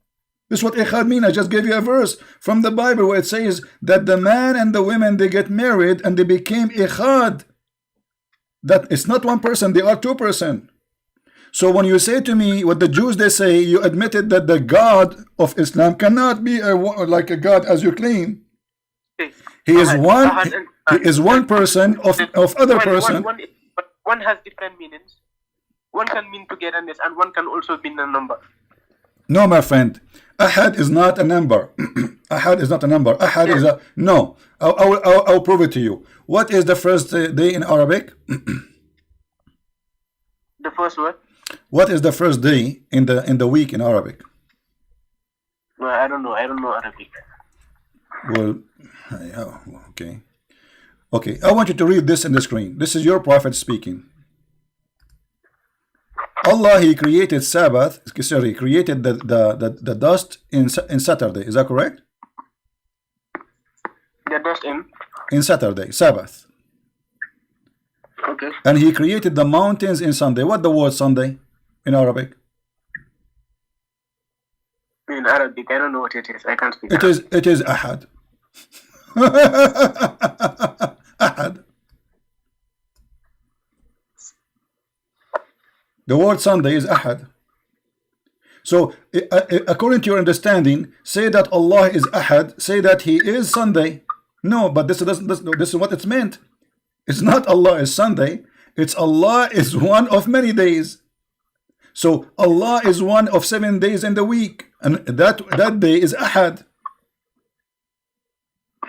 This is what Echad mean. I just gave you a verse from the Bible where it says that the man and the women, they get married and they became Echad. That it's not one person, they are two person. So when you say to me what the Jews they say, you admitted that the God of Islam cannot be like a God as you claim. He is one. He is one person of other person. One has different meanings. One can mean togetherness, and one can also mean a number. No, my friend. Ahad is not a number. Ahad is not a number. Ahad is a no. I'll prove it to you. What is the first day in Arabic? The first word. What is the first day in the week in Arabic? Well, I don't know. I don't know Arabic. Well, okay. Okay, I want you to read this in the screen. This is your prophet speaking. Allah, He created Sabbath, sorry, created the dust in Saturday. Is that correct? The dust in Saturday, Sabbath. Okay. And He created the mountains in Sunday. What the word Sunday in Arabic? In Arabic, I don't know what it is. I can't speak. It is Ahad. Ahad. The word Sunday is Ahad. So according to your understanding, say that Allah is Ahad, say that He is Sunday. No, but this is what it's meant. It's not Allah is Sunday, it's Allah is one of many days. So Allah is one of 7 days in the week, and that day is Ahad.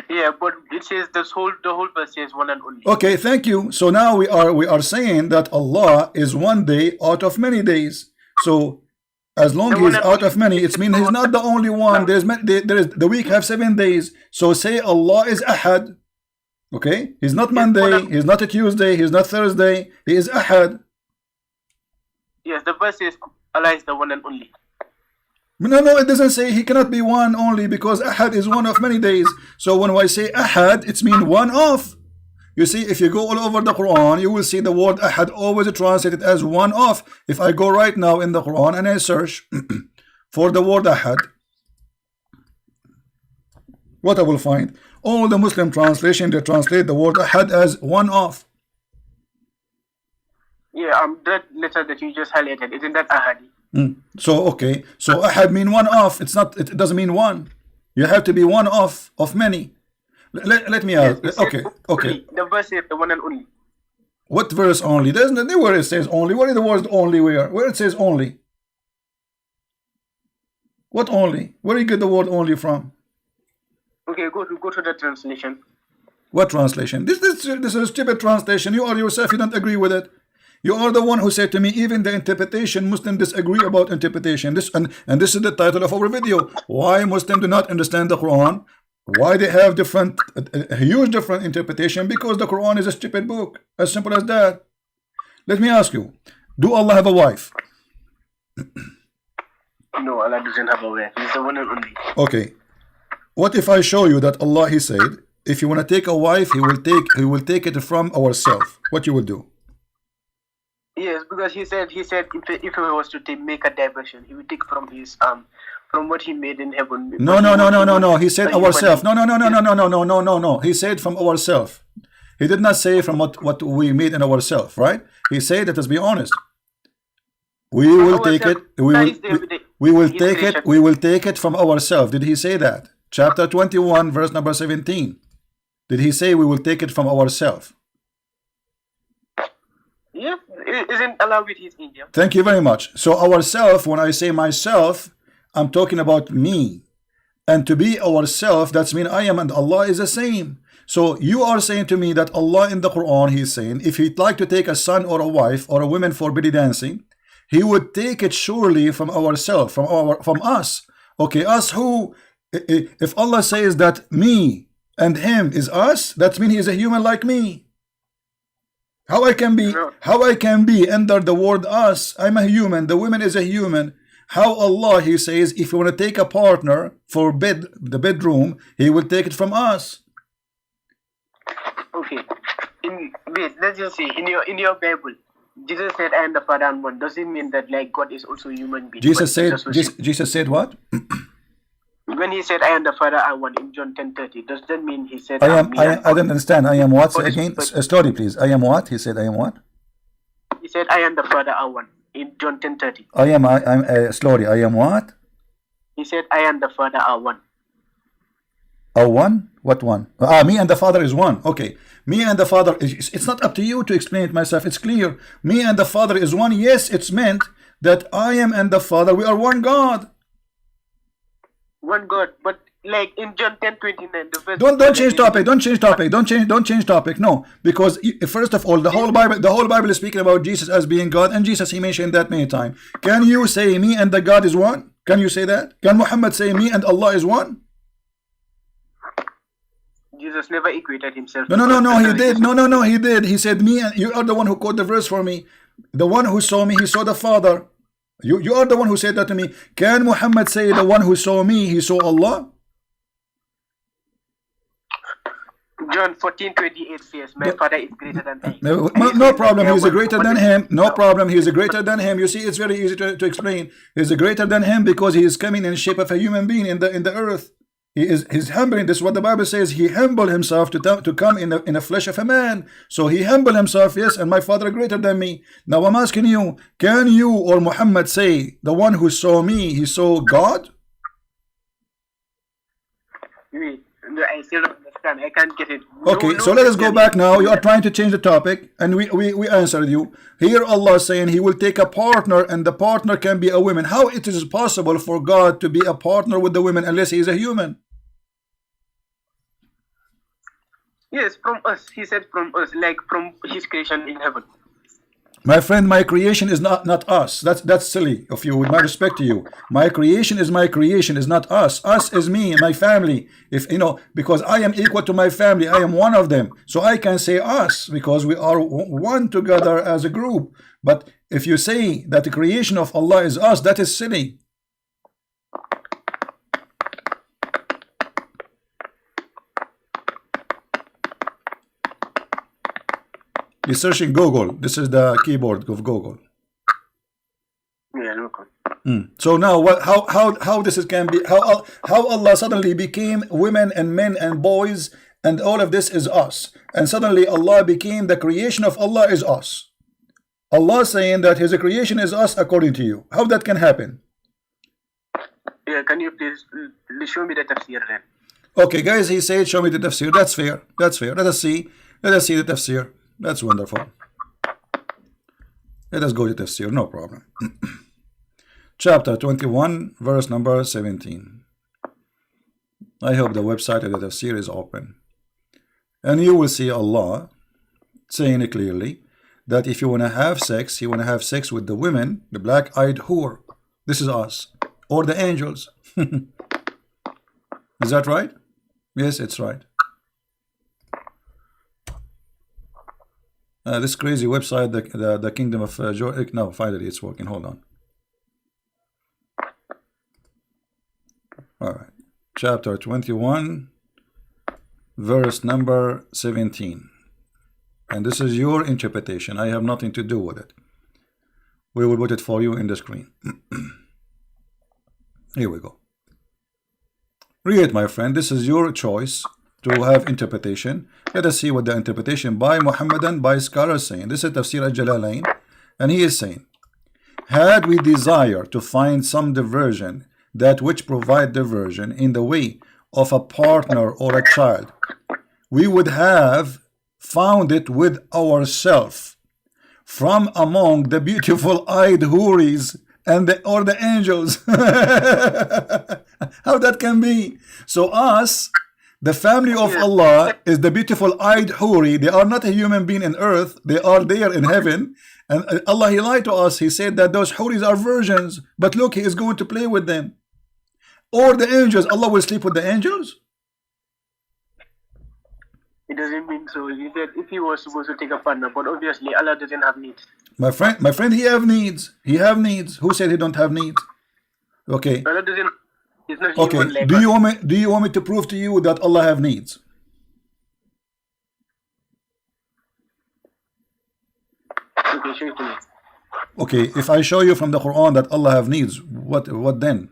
Yeah, but it says the whole verse says one and only. Okay, thank you. So now we are saying that Allah is one day out of many days. So as long as He's out of many, it means He's not the only one. There is the week have 7 days. So say Allah is Ahad. Okay, He's not Monday, He's not a Tuesday, He's not Thursday, He is Ahad. Yes, the verse says Allah is the one and only. No, it doesn't say He cannot be one only, because Ahad is one of many days. So when I say Ahad, it's mean one of. You see, if you go all over the Quran, you will see the word Ahad always translated as one of. If I go right now in the Quran and I search for the word Ahad, what I will find? All the Muslim translation, they translate the word Ahad as one of. Yeah, that letter that you just highlighted, isn't that Ahadi? So okay, so Ahad mean one of. It's not. It doesn't mean one. You have to be one of many. Let me ask. Yes, okay. The verse says the one and only. What verse only? There's nothing where it says only. What is the word only? Where it says only? What only? Where do you get the word only from? Okay, go to the translation. What translation? This is a stupid translation. You yourself, you don't agree with it. You are the one who said to me, even the interpretation, Muslims disagree about interpretation. This is the title of our video. Why Muslims do not understand the Quran? Why they have a huge different interpretation? Because the Quran is a stupid book. As simple as that. Let me ask you, do Allah have a wife? No, Allah doesn't have a wife. He's the one and only. Okay. What if I show you that Allah, He said, if you want to take a wife, He will take it from ourselves. What you will do? Yes, because he said if he was to make a diversion, He would take from his from what He made in heaven. No. He said ourselves. No. He said from ourselves. He did not say from what we made in ourselves, right? He said, let us be honest. We will take it. We will take it from ourselves. Did He say that? Chapter 21, verse number 17. Did He say we will take it from ourselves? Yeah, isn't Allah with His angel? Thank you very much. So ourself, when I say myself, I'm talking about me. And to be ourself, that's mean I am and Allah is the same. So you are saying to me that Allah in the Quran, He's saying, if He'd like to take a son or a wife or a woman for belly dancing, He would take it surely from ourselves, from us. Okay, us who? If Allah says that me and Him is us, that means He is a human like me. How I can be under the word us? I'm a human. The woman is a human. How Allah, He says, if you want to take a partner for the bedroom, He will take it from us. Okay. Wait, let's just see. In your Bible, Jesus said, "I am the Father and one." Does it mean that like God is also a human being? Jesus said what? When he said, "I am the Father, I one" in John 10:30, does that mean he said, I am. me I and don't understand. I am what? Say Holy again. Spirit? Slowly, please. I am what? He said. I am what? He said, "I am the Father, I one" in John 10:30. I am. I'm slowly. I am what? He said, "I am the Father, I one." A one? What one? Me and the Father is one. Okay. Me and the Father is. It's not up to you to explain it myself. It's clear. Me and the Father is one. Yes, it's meant that I am and the Father, we are one God. One God, but like in John 10:29, the verse. Don't change topic. Don't change topic. Don't change topic. No, because first of all, the whole Bible is speaking about Jesus as being God, and Jesus, he mentioned that many times. Can you say me and the God is one? Can you say that? Can Muhammad say me and Allah is one? Jesus never equated himself. No, he did. No, he did. He said, me and you are the one who quote the verse for me. The one who saw me, he saw the Father. You are the one who said that to me. Can Muhammad say the one who saw me, he saw Allah? John 14:28 says, "My Father is greater than I." No problem. He's a greater than him. No problem. He's a greater than him. You see, it's very easy to explain. He's a greater than him because he is coming in shape of a human being in the earth. He's humbling. This is what the Bible says. He humbled himself to come in the flesh of a man. So he humbled himself. Yes, and my Father greater than me. Now I'm asking you, can you or Muhammad say the one who saw me, he saw God? I still don't understand. I can't get it. Okay, so let us go back now. You are trying to change the topic, and we answered you. Here Allah is saying he will take a partner, and the partner can be a woman. How it is possible for God to be a partner with the women unless he is a human? Yes, from us. He said from us, like from his creation in heaven. My friend, my creation is not us. That's silly of you, with my respect to you. My creation is not us. Us is me and my family. If you know, because I am equal to my family, I am one of them. So I can say us because we are one together as a group. But if you say that the creation of Allah is us, that is silly. You're searching Google. This is the keyboard of Google. Yeah, look. So now, what? How this can be? How Allah suddenly became women and men and boys, and all of this is us, and suddenly Allah became the creation of Allah is us. Allah saying that His creation is us according to you. How that can happen? Yeah, can you please show me the tafsir then? Okay, guys, he said, show me the tafsir. That's fair. That's fair. Let us see the tafsir. That's wonderful. Let us go to tafsir, no problem. Chapter 21, verse number 17. I hope the website of the tafsir is open. And you will see Allah saying it clearly that if you want to have sex, you want to have sex with the women, the black-eyed whore. This is us. Or the angels. Is that right? Yes, it's right. This crazy website, the Kingdom of Jordan. No, finally it's working. Hold on. All right. Chapter 21, verse number 17. And this is your interpretation. I have nothing to do with it. We will put it for you in the screen. Here we go. Read it, my friend. This is your choice to have interpretation. Let us see what the interpretation by Muhammadan, by scholars saying. This is Tafsir al-Jalalain, and he is saying, had we desire to find some diversion, that which provide diversion in the way of a partner or a child, we would have found it with ourselves from among the beautiful eyed houris and or the angels. How that can be? So us, the family of Allah, is the beautiful eyed houri. They are not a human being in earth. They are there in heaven. And Allah, He lied to us. He said that those houris are virgins. But look, He is going to play with them. Or the angels. Allah will sleep with the angels? It doesn't mean so. He said if he was supposed to take a partner, but obviously Allah doesn't have needs. My friend, He have needs. He have needs. Who said He don't have needs? Okay. Allah doesn't. He's not Okay. human like Do us. you want me to prove to you that Allah have needs? Okay, show it to me. Okay. If I show you from the Quran that Allah have needs, what then?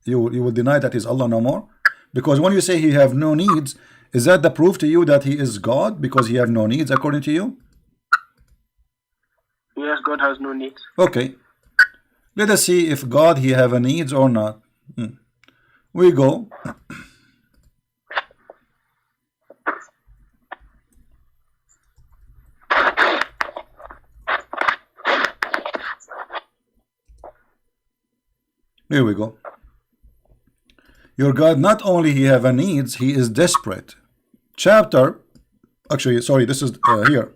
You will deny that he's Allah no more? Because when you say he have no needs, is that the proof to you that he is God because he have no needs according to you? Yes, God has no needs. Okay. Let us see if God he have a needs or not. We go. Here we go. Your God not only he have a needs, he is desperate. Chapter, actually, sorry, this is here.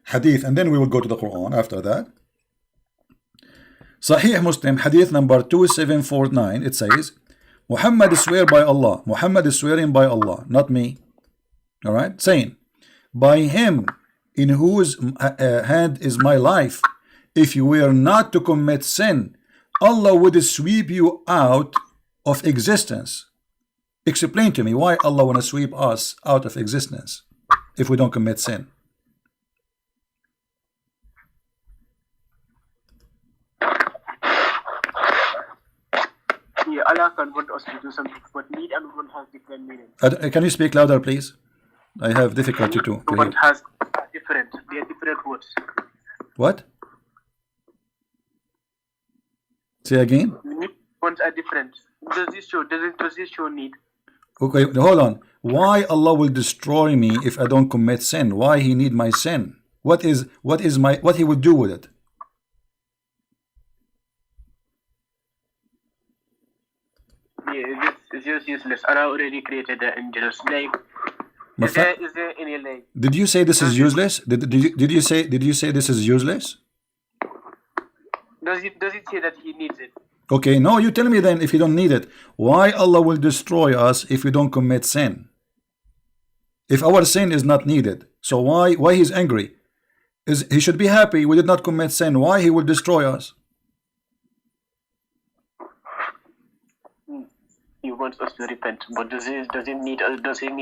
Hadith, and then we will go to the Quran after that. Sahih Muslim, hadith number 2749, it says, Muhammad swear by Allah. Muhammad is swearing by Allah, not me. All right, saying, by him in whose hand is my life, if you were not to commit sin, Allah would sweep you out of existence. Explain to me why Allah want to sweep us out of existence if we don't commit sin. Yeah, Allah can want us to do something, but need and want has different meanings. Can you speak louder, please? I have difficulty to hear. Want has different. They are different words. What? Say again. Ones are different. Does this show need? Okay, hold on. Why Allah will destroy me if I don't commit sin? Why he need my sin? What he would do with it? Yeah, it's just useless. Allah already created the angels. Like, is there any like? Did you say this is useless? Did you say this is useless? Does it say that he needs it? Okay, no, you tell me then if you don't need it. Why Allah will destroy us if we don't commit sin? If our sin is not needed, so why he's angry? He should be happy we did not commit sin. Why he will destroy us? He wants us to repent, but does he need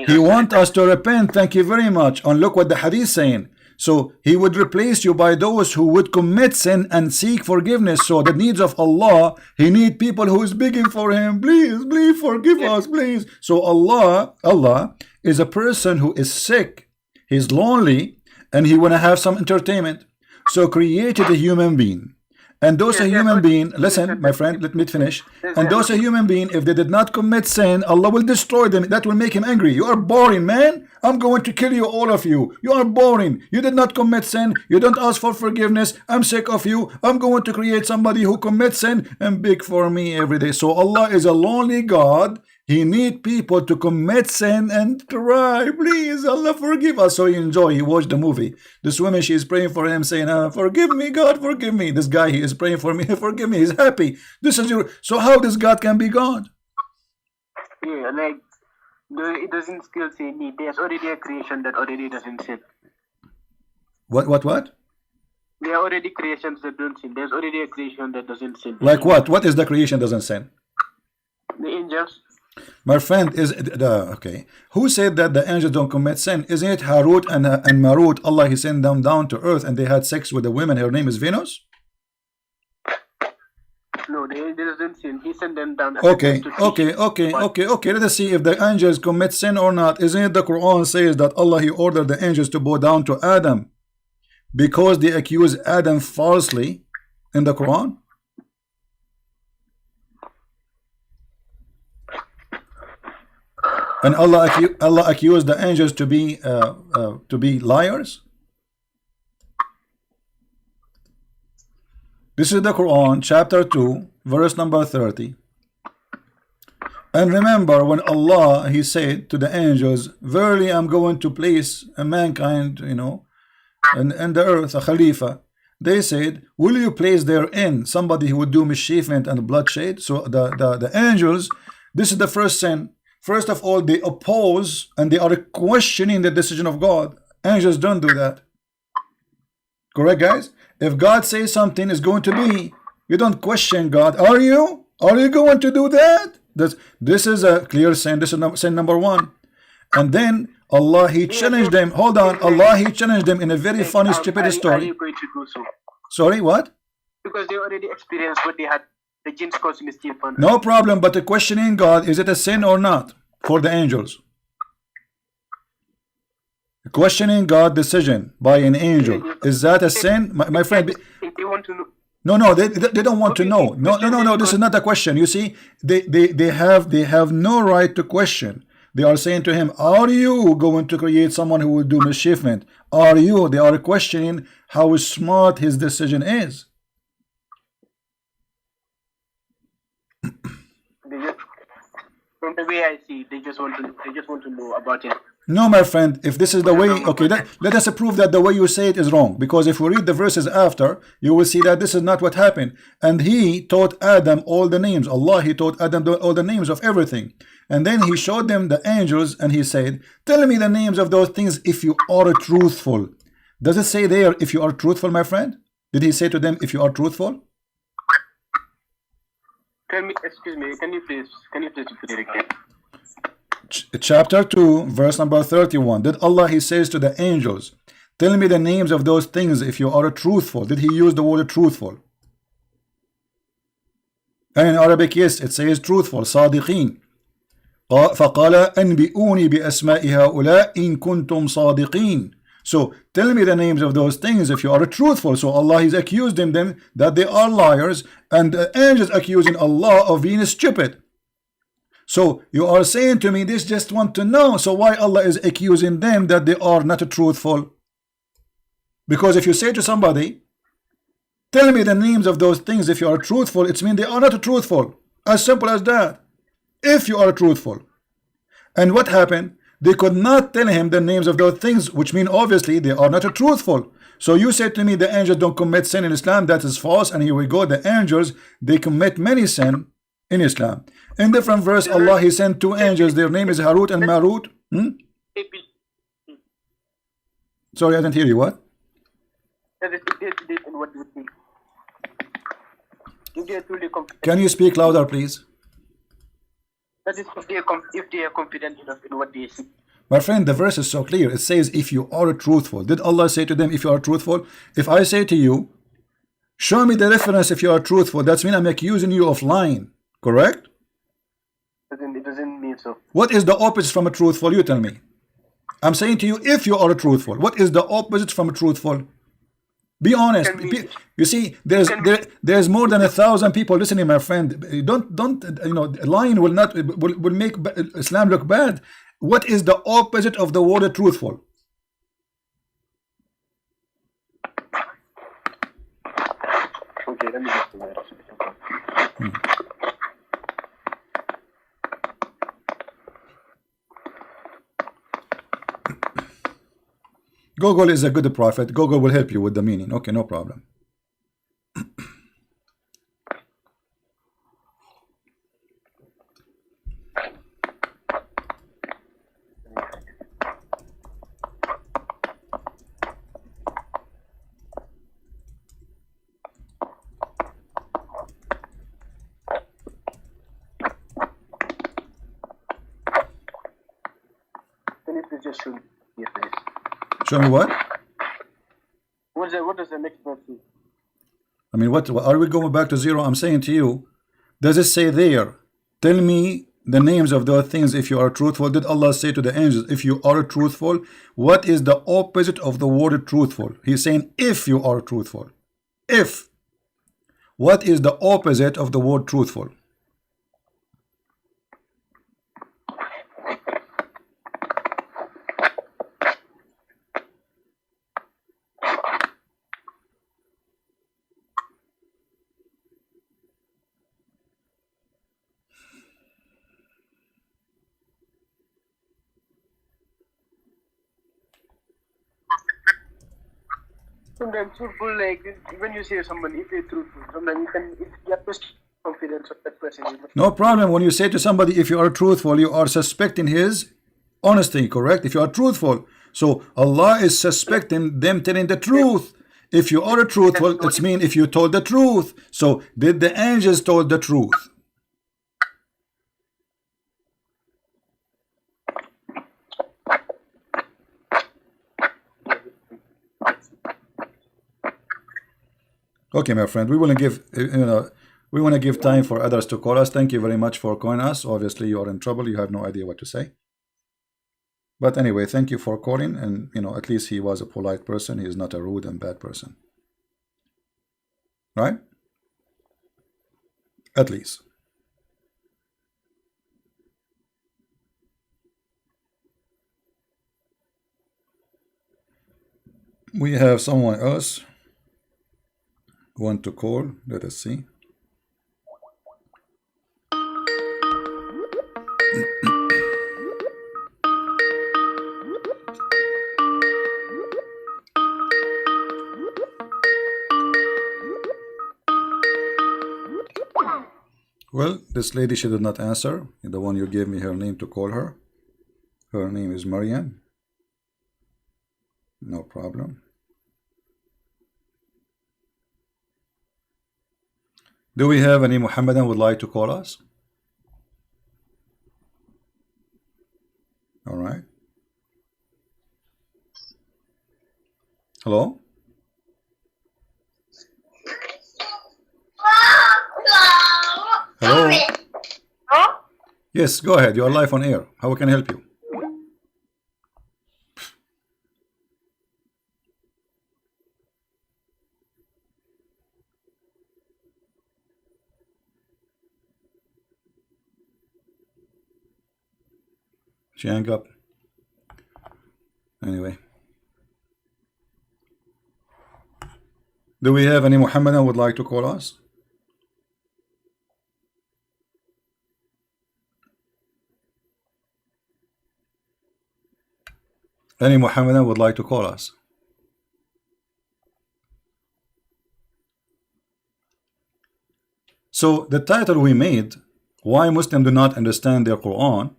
He wants us to repent. Thank you very much. And look what the hadith saying. So he would replace you by those who would commit sin and seek forgiveness. So the needs of Allah, he need people who is begging for him, please forgive us, please. So Allah is a person who is sick, he's lonely, and he want to have some entertainment. So created a human being. And those are human being, listen, my friend, let me finish. And those are human being, if they did not commit sin, Allah will destroy them. That will make him angry. You are boring, man. I'm going to kill you, all of you. You are boring. You did not commit sin. You don't ask for forgiveness. I'm sick of you. I'm going to create somebody who commits sin and beg for me every day. So Allah is a lonely God. He need people to commit sin and cry, please, Allah forgive us. So he enjoy. He watched the movie. This woman, she is praying for him, saying, forgive me, God, forgive me. This guy, he is praying for me, forgive me. He's happy. This is your. So how this God can be God? Yeah, like it doesn't still say need. There's already a creation that already doesn't sin. What? There are already creations that don't sin. There's already a creation that doesn't sin. Like what? What is the creation doesn't sin? The angels. My friend, is okay. Who said that the angels don't commit sin? Isn't it Harut and Marut? Allah, he sent them down to earth and they had sex with a woman. Her name is Venus. No, the angels didn't sin. He sent them down. Okay. Let us see if the angels commit sin or not. Isn't it the Quran says that Allah, he ordered the angels to bow down to Adam because they accused Adam falsely in the Quran? And Allah accused the angels to be liars. This is the Quran, chapter 2, verse number 30. And remember when Allah, he said to the angels, verily I'm going to place a mankind, and the earth, a Khalifa. They said, will you place therein somebody who would do mischievement and bloodshed? So the angels, this is the first sin. First of all, they oppose and they are questioning the decision of God. Angels don't do that. Correct, guys? If God says something is going to be, you don't question God. Are you going to do that? This is a clear sin. This is sin number one. And then Allah, he challenged them. Hold on. Allah, he challenged them in a very funny, stupid story. Are you going to do so? Sorry, what? Because they already experienced what they had the jinns cause mischief. No problem, but the questioning God, is it a sin or not for the angels? Questioning God decision by an angel, is that a sin? My friend, They want to know. no, they don't want to know. No, this is not a question. You see, they have no right to question. They are saying to him, are you going to create someone who will do mischievement? Are you? They are questioning how smart his decision is. From the way I see, they just want to know about it. No, my friend, if this is the way, okay, let us prove that the way you say it is wrong. Because if we read the verses after, you will see that this is not what happened. And he taught Adam all the names. Allah, he taught Adam all the names of everything. And then he showed them the angels and he said, tell me the names of those things if you are truthful. Does it say there if you are truthful, my friend? Did he say to them if you are truthful? Excuse me, can you please repeat it again? Chapter 2, verse number 31. Did Allah, he says to the angels, tell me the names of those things if you are truthful. Did he use the word truthful? And in Arabic, yes, it says truthful, صادقين. فقال أنبئوني بأسماء هؤلاء إن كنتم صادقين. So tell me the names of those things if you are truthful. So Allah is accusing them that they are liars, and the angels accusing Allah of being stupid. So you are saying to me, this just want to know. So why Allah is accusing them that they are not truthful? Because if you say to somebody, tell me the names of those things if you are truthful, it means they are not truthful. As simple as that. If you are truthful. And what happened? They could not tell him the names of those things, which mean obviously they are not truthful. So you said to me the angels don't commit sin in Islam. That is false. And here we go. The angels, they commit many sin in Islam. In different verse, Allah, he sent two angels. Their name is Harut and Marut. Sorry, I didn't hear you. What? Can you speak louder, please? That is if they are confident enough in what they see. My friend, the verse is so clear. It says, if you are truthful. Did Allah say to them, if you are truthful? If I say to you, show me the reference if you are truthful, that means I'm accusing you of lying. Correct? It doesn't mean so. What is the opposite from a truthful? You tell me. I'm saying to you, if you are truthful, what is the opposite from a truthful? Be honest. You see, there's more than 1,000 people listening, my friend. Don't you know? Lying will make Islam look bad. What is the opposite of the word truthful? Okay, let me just do that. Google is a good prophet. Google will help you with the meaning. Okay, no problem. Can you please just show me here, please? Show me what? What does the next verse say? I mean, what are we going back to zero? I'm saying to you, does it say there, tell me the names of those things if you are truthful? Did Allah say to the angels, if you are truthful? What is the opposite of the word truthful? He's saying if you are truthful. If. What is the opposite of the word truthful? Sometimes truthful, like when you say somebody, if they're truthful, sometimes you have to confidence of that person. No problem. When you say to somebody, if you are truthful, you are suspecting his honesty, correct? If you are truthful. So Allah is suspecting them telling the truth. If you are truthful, it's mean if you told the truth. So did the angels told the truth? Okay, my friend, we will give, We want to give time for others to call us. Thank you very much for calling us. Obviously, you are in trouble. You have no idea what to say. But anyway, thank you for calling. And, you know, at least he was a polite person. He is not a rude and bad person. Right? At least. We have someone else want to call. Let us see. Well, this lady, she did not answer. The one you gave me her name to call her. Her name is Mariam. No problem. Do we have any Muhammadan would like to call us? All right. Hello? Hello? Huh? Yes, go ahead. You are live on air. How can I help you? She hung up. Anyway. Do we have any Muhammadan would like to call us? Any Muhammadan would like to call us? So the title we made, why Muslims do not understand their Quran,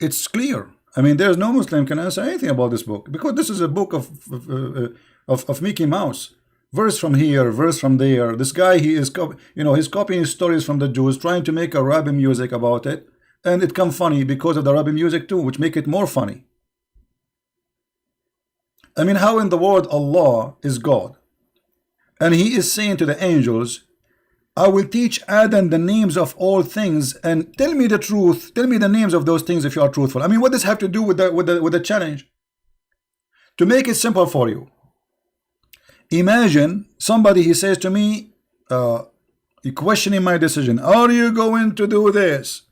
it's clear. I mean, there's no Muslim can answer anything about this book, because this is a book of Mickey Mouse. Verse from here, verse from there. This guy, he is, you know, he's copying stories from the Jews, trying to make a Arabic music about it, and it come funny because of the Arabic music too, which make it more funny. I mean, how in the world Allah is God, and He is saying to the angels, I will teach Adam the names of all things, and tell me the truth. Tell me the names of those things if you are truthful. I mean, what does this have to do with the challenge? To make it simple for you, imagine somebody, he says to me, questioning my decision. Are you going to do this?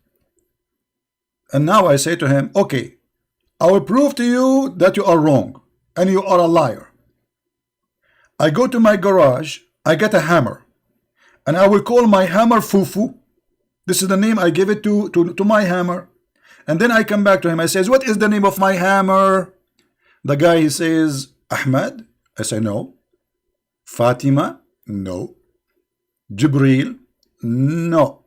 And now I say to him, okay, I will prove to you that you are wrong and you are a liar. I go to my garage, I get a hammer, and I will call my hammer Fufu. This is the name I give it to my hammer. And then I come back to him. I says, what is the name of my hammer? The guy, he says, Ahmed. I say, no. Fatima? No. Jibril? No.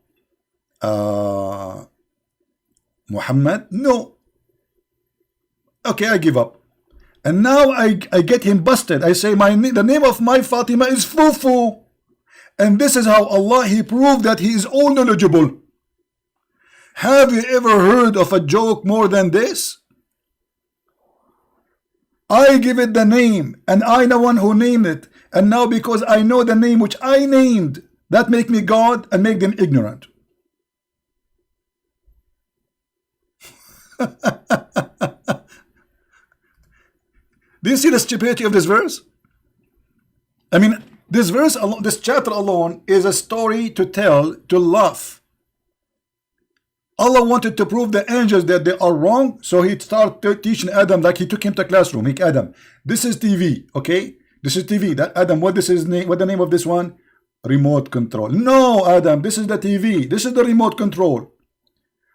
Muhammad? No. Okay, I give up. And now I get him busted. I say, the name of my Fatima is Fufu. And this is how Allah, He proved that He is all knowledgeable. Have you ever heard of a joke more than this? I give it the name, and I the one who named it. And now because I know the name which I named, that make me God and make them ignorant. Do you see the stupidity of this verse? I mean, this verse alone, this chapter alone is a story to tell, to laugh. Allah wanted to prove the angels that they are wrong, so He started teaching Adam, like He took him to classroom. He, Adam, this is TV, okay? This is TV. That Adam, what is his name? What the name of this one? Remote control. No, Adam, this is the TV. This is the remote control.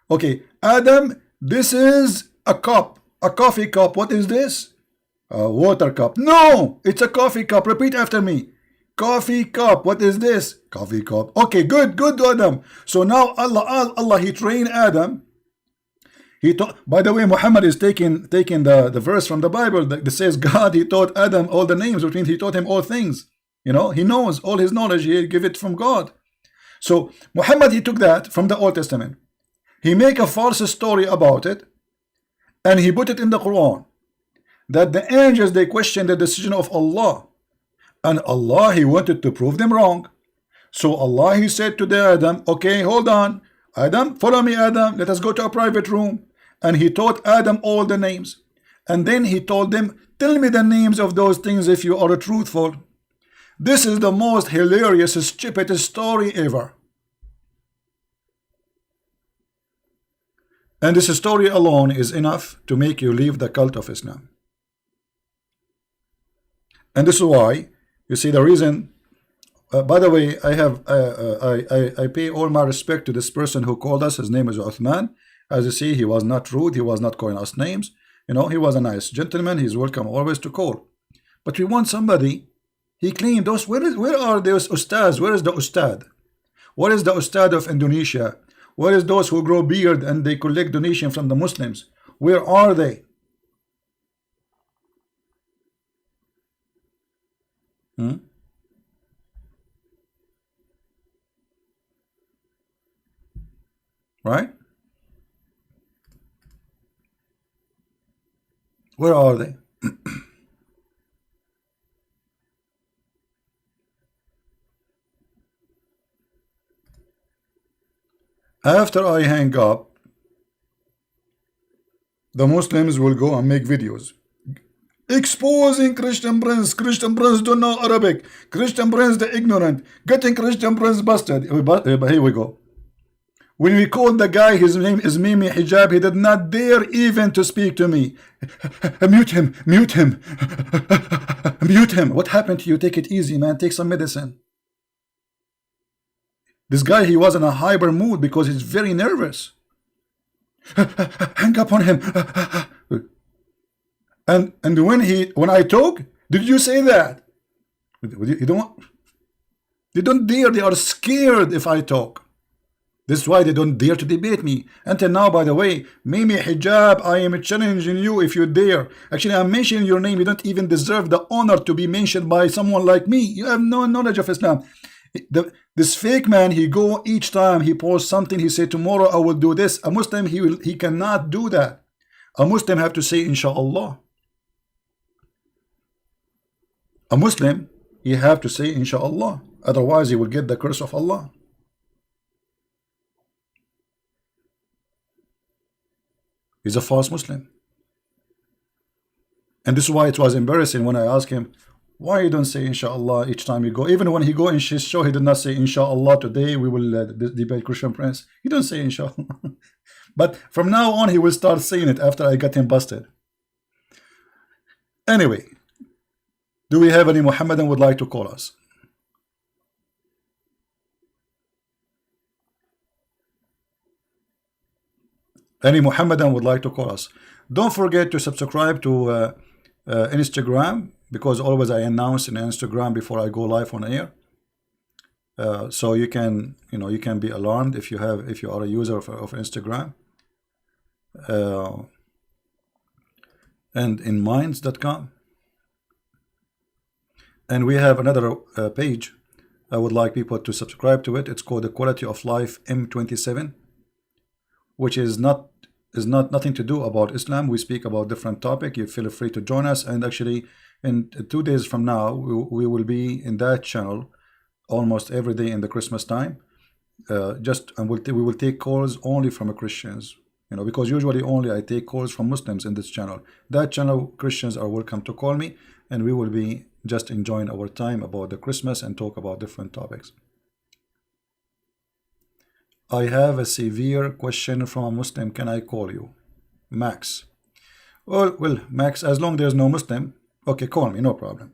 Okay, Adam, this is a cup, a coffee cup. What is this? A water cup. No, it's a coffee cup. Repeat after me. Coffee cup. What is this? Coffee cup. Okay, good, Adam. So now Allah, He trained Adam. He taught. By the way, Muhammad is taking the verse from the Bible that says God, He taught Adam all the names, which means He taught him all things. You know, he knows all his knowledge. He give it from God. So Muhammad, he took that from the Old Testament. He make a false story about it, and he put it in the Quran. That the angels, they questioned the decision of Allah, and Allah, He wanted to prove them wrong. So Allah, he said to the Adam, okay, hold on, Adam, follow me, Adam, let us go to a private room. And he taught Adam all the names. And then he told them, tell me the names of those things if you are truthful. This is the most hilarious, stupid story ever. And this story alone is enough to make you leave the cult of Islam. And this is why, you see, the reason, by the way, I pay all my respect to this person who called us. His name is Uthman. As you see, he was not rude. He was not calling us names. You know, he was a nice gentleman. He's welcome always to call. But we want somebody. He claimed those. Where are those ustads? Where is the ustad? What is the ustad of Indonesia? Where is those who grow beard and they collect donation from the Muslims? Where are they? Right? Where are they? After I hang up, the Muslims will go and make videos exposing Christian Prince. Christian Prince don't know Arabic. Christian Prince the ignorant. Getting Christian Prince busted. Here we go. When we called the guy, his name is Mimi Hijab, he did not dare even to speak to me. Mute him, mute him, mute him. What happened to you? Take it easy, man. Take some medicine. This guy, he was in a hyper mood because he's very nervous. Hang up on him. And when I talk, did you say that? You don't. They don't dare. They are scared if I talk. This is why they don't dare to debate me. Until now, by the way, Mimi Hijab, I am challenging you if you dare. Actually, I'm mentioning your name. You don't even deserve the honor to be mentioned by someone like me. You have no knowledge of Islam. This fake man, he go each time he posts something, he say tomorrow I will do this. A Muslim, he cannot do that. A Muslim have to say inshallah. A Muslim, he have to say inshallah. Otherwise, he will get the curse of Allah. He's a false Muslim. And this is why it was embarrassing when I asked him, why you don't say inshallah each time you go? Even when he go in his show, he did not say inshallah today we will debate Christian Prince. He don't say inshallah. But from now on, he will start saying it after I got him busted. Anyway, do we have any Muhammadan would like to call us? Any Muhammadan would like to call us? Don't forget to subscribe to Instagram, because always I announce in Instagram before I go live on air. So you can be alarmed if you are a user of Instagram. And in minds.com. And we have another page. I would like people to subscribe to it. It's called the Quality of Life M27, which is nothing to do about Islam. We speak about different topic. You feel free to join us. And actually, in 2 days from now, we will be in that channel almost every day in the Christmas time. And we will take calls only from Christians. Because usually only I take calls from Muslims in this channel. That channel, Christians are welcome to call me, and we will be just enjoying our time about the Christmas and talk about different topics. I have a severe question from a Muslim. Can I call you? Max. Well, Max, as long there's no Muslim, okay, call me, no problem.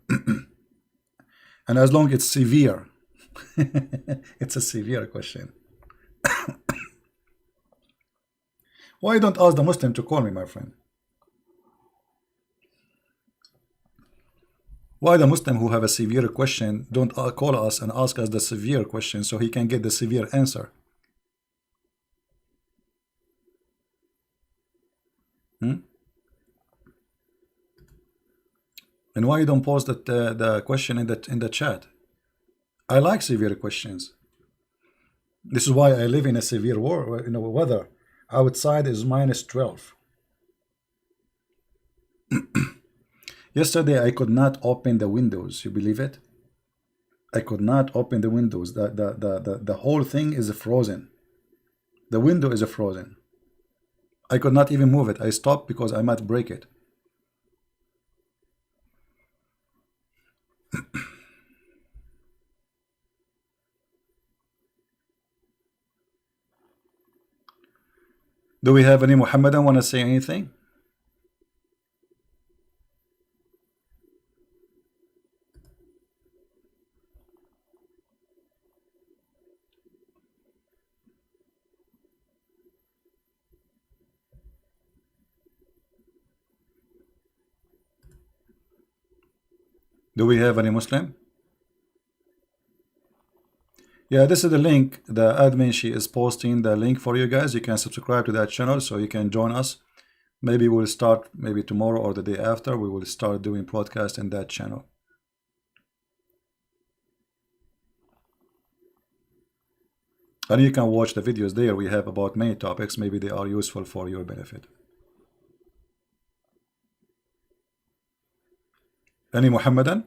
And as long it's severe, it's a severe question. Why don't ask the Muslim to call me, my friend? Why the Muslim who have a severe question don't call us and ask us the severe question so he can get the severe answer? And why you don't post the question in the chat? I like severe questions. This is why I live in a severe weather. Outside is -12. Yesterday I could not open the windows. You believe it? I could not open the windows. The whole thing is frozen. The window is frozen. I could not even move it. I stopped because I might break it. Do we have any Muhammadan want to say anything? Do we have any Muslim? Yeah, this is the link. The admin, she is posting the link for you guys. You can subscribe to that channel so you can join us. Maybe we'll start maybe tomorrow or the day after. We will start doing podcast in that channel. And you can watch the videos there. We have about many topics. Maybe they are useful for your benefit. Any Muhammadan?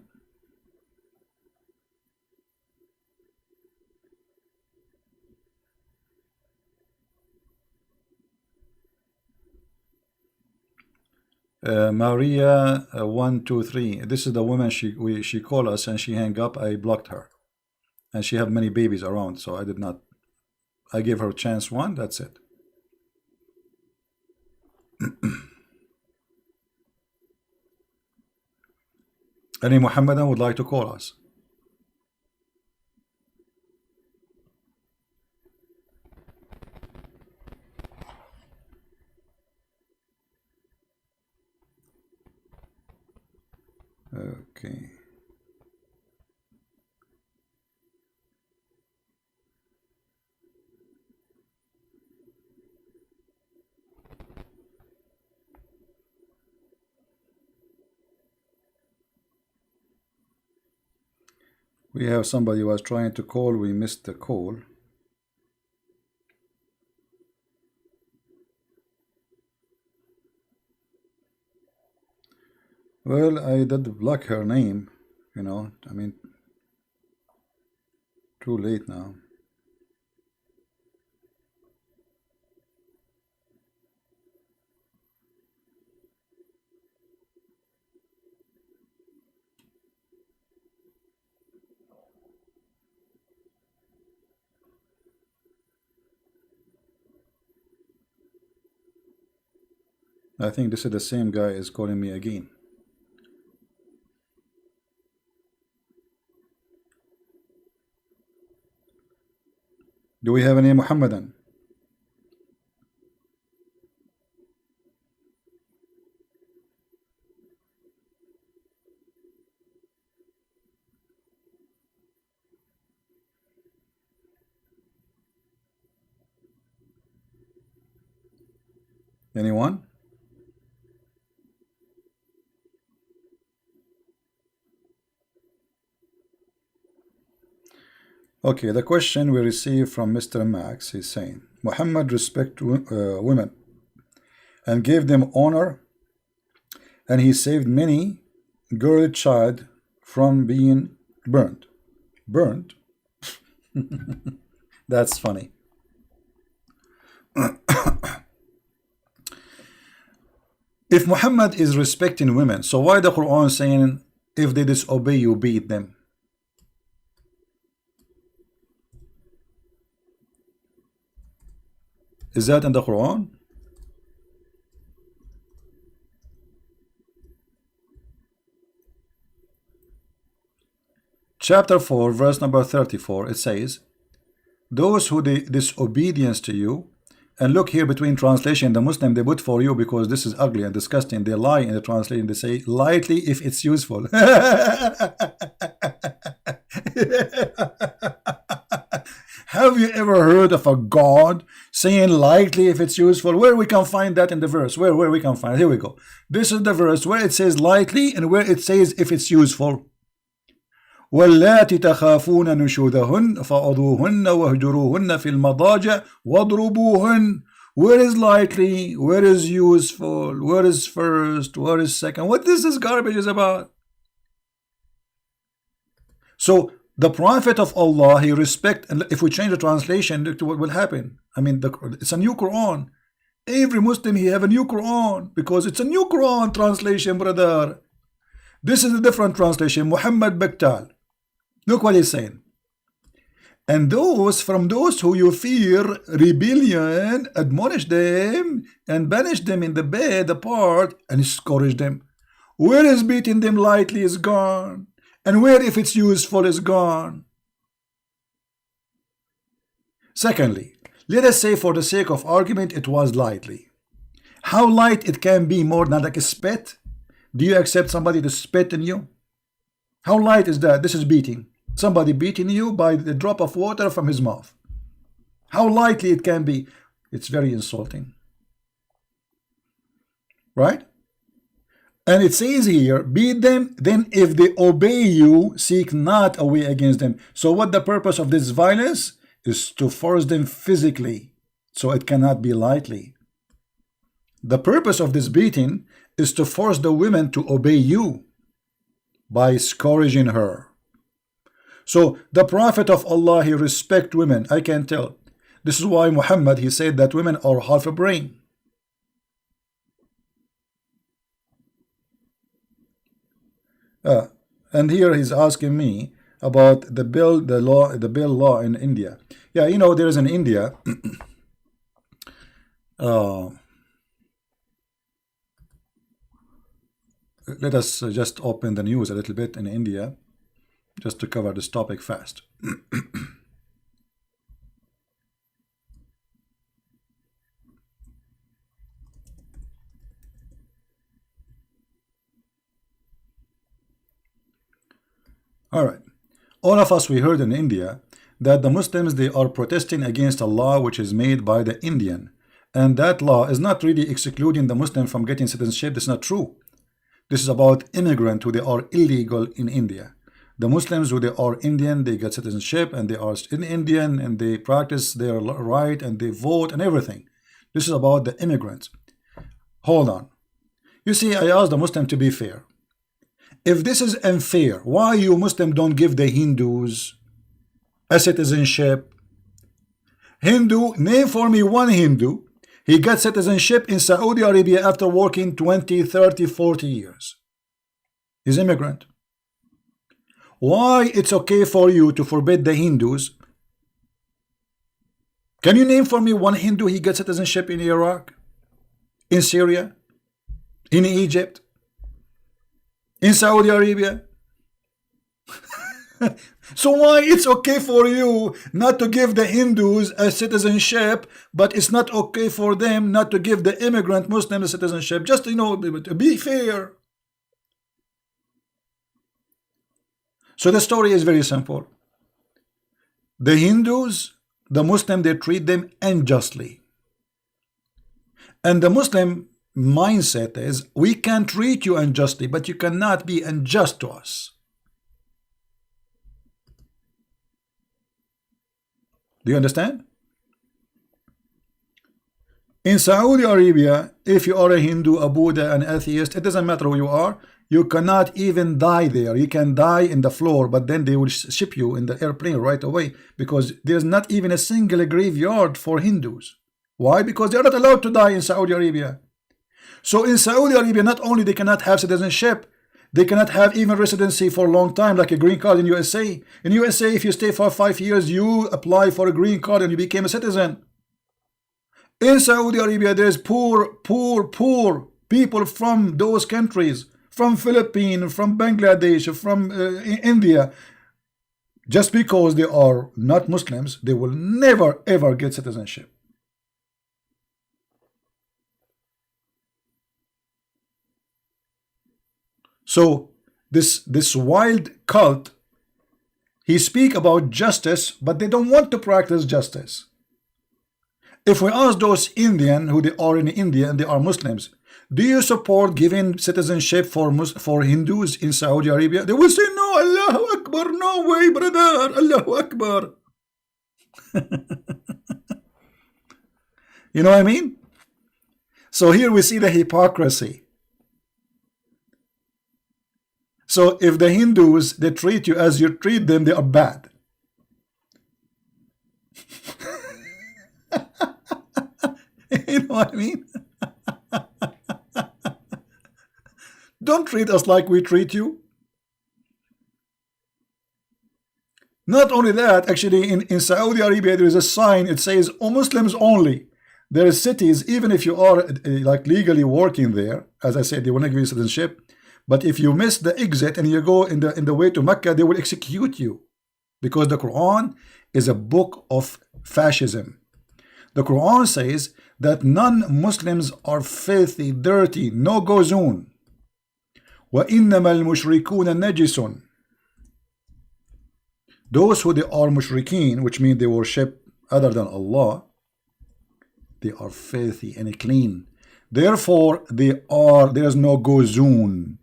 Maria 123. This is the woman she called us and she hung up. I blocked her, and she have many babies around, so I did not. I gave her chance one. That's it. Any Muhammadan would like to call us? Okay. We have somebody who was trying to call. We missed the call. Well, I did block her name, you know. I mean, too late now. I think this is the same guy is calling me again. Do we have any Muhammadan? Anyone? Okay, the question we received from Mr. Max is saying, Muhammad respect women and gave them honor, and he saved many girl child from being burned. Burned? That's funny. If Muhammad is respecting women, so why the Quran saying if they disobey you beat them? Is that in the Quran? Chapter 4, verse number 34, it says, those who disobedience to you, and look here between translation, the Muslim, they put for you because this is ugly and disgusting. They lie in the translation. They say lightly if it's useful. Have you ever heard of a God saying lightly if it's useful? Where we can find that in the verse? Where we can find it? Here we go. This is the verse where it says lightly and where it says if it's useful. واللاتي تخافون نشوذهن فعظوهن واهجروهن في المضاجع واضربوهن. Where is lightly? Where is useful? Where is first? Where is second? What this garbage is about? So The Prophet of Allah, he respect, and if we change the translation, look to what will happen. I mean, it's a new Quran. Every Muslim, he have a new Quran, because it's a new Quran translation, brother. This is a different translation, Muhammad Bektal. Look what he's saying. And those from those who you fear rebellion, admonish them and banish them in the bed apart and discourage them. Where is beating them lightly is gone, and where if it's useful is gone. Secondly, let us say for the sake of argument it was lightly. How light it can be, more than like a spit? Do you accept somebody to spit in you? How light is that? This is beating. Somebody beating you by the drop of water from his mouth. How lightly it can be. It's very insulting. Right? And it says here, beat them, then if they obey you, seek not a way against them. So what the purpose of this violence is? To force them physically. So it cannot be lightly. The purpose of this beating is to force the women to obey you by scourging her. So the Prophet of Allah, he respect women. I can tell. This is why Muhammad, he said that women are half a brain. And here he's asking me about the bill law in India. Yeah, you know, there is in India let us just open the news a little bit in India, just to cover this topic fast. All right. All of us, we heard in India that the Muslims, they are protesting against a law which is made by the Indian. And that law is not really excluding the Muslim from getting citizenship. That's not true. This is about immigrants who they are illegal in India. The Muslims who they are Indian, they get citizenship and they are in Indian and they practice their right and they vote and everything. This is about the immigrants. Hold on. You see, I asked the Muslim to be fair. If this is unfair, why you Muslim don't give the Hindus a citizenship? Hindu, name for me one Hindu. He got citizenship in Saudi Arabia after working 20, 30, 40 years. He's immigrant. Why it's okay for you to forbid the Hindus? Can you name for me one Hindu he got citizenship in Iraq, in Syria, in Egypt, in Saudi Arabia? So why it's okay for you not to give the Hindus a citizenship, but it's not okay for them not to give the immigrant Muslim a citizenship? Just, you know, be fair. So the story is very simple. The Hindus, the Muslim, they treat them unjustly. And the Muslim mindset is, we can treat you unjustly, but you cannot be unjust to us. Do you understand? In Saudi Arabia, if you are a Hindu, a Buddha, an atheist, it doesn't matter who you are, you cannot even die there. You can die in the floor, but then they will ship you in the airplane right away, because there's not even a single graveyard for Hindus. Why? Because they're not allowed to die in Saudi Arabia. So in Saudi Arabia, not only they cannot have citizenship, they cannot have even residency for a long time, like a green card in USA. In USA, if you stay for 5 years, you apply for a green card and you became a citizen. In Saudi Arabia, there's poor people from those countries, from Philippines, from Bangladesh, from India. Just because they are not Muslims, they will never ever get citizenship. So this wild cult, he speak about justice, but they don't want to practice justice. If we ask those Indian who they are in India and they are Muslims, do you support giving citizenship for Hindus in Saudi Arabia? They will say, no, Allahu Akbar, no way, brother, Allahu Akbar. You know what I mean? So here we see the hypocrisy. So if the Hindus, they treat you as you treat them, they are bad. You know what I mean? Don't treat us like we treat you. Not only that, actually in Saudi Arabia there is a sign, it says Muslims only. There are cities, even if you are like legally working there, as I said, they will not give you citizenship, but if you miss the exit and you go in the way to Mecca, they will execute you, because the Quran is a book of fascism. The Quran says that non-Muslims are filthy, dirty, no go zone. وَإِنَّمَا الْمُشْرِكُونَ نَجِسٌ. Those who they are mushrikeen, which means they worship other than Allah, they are filthy and clean. Therefore, there is no go zone.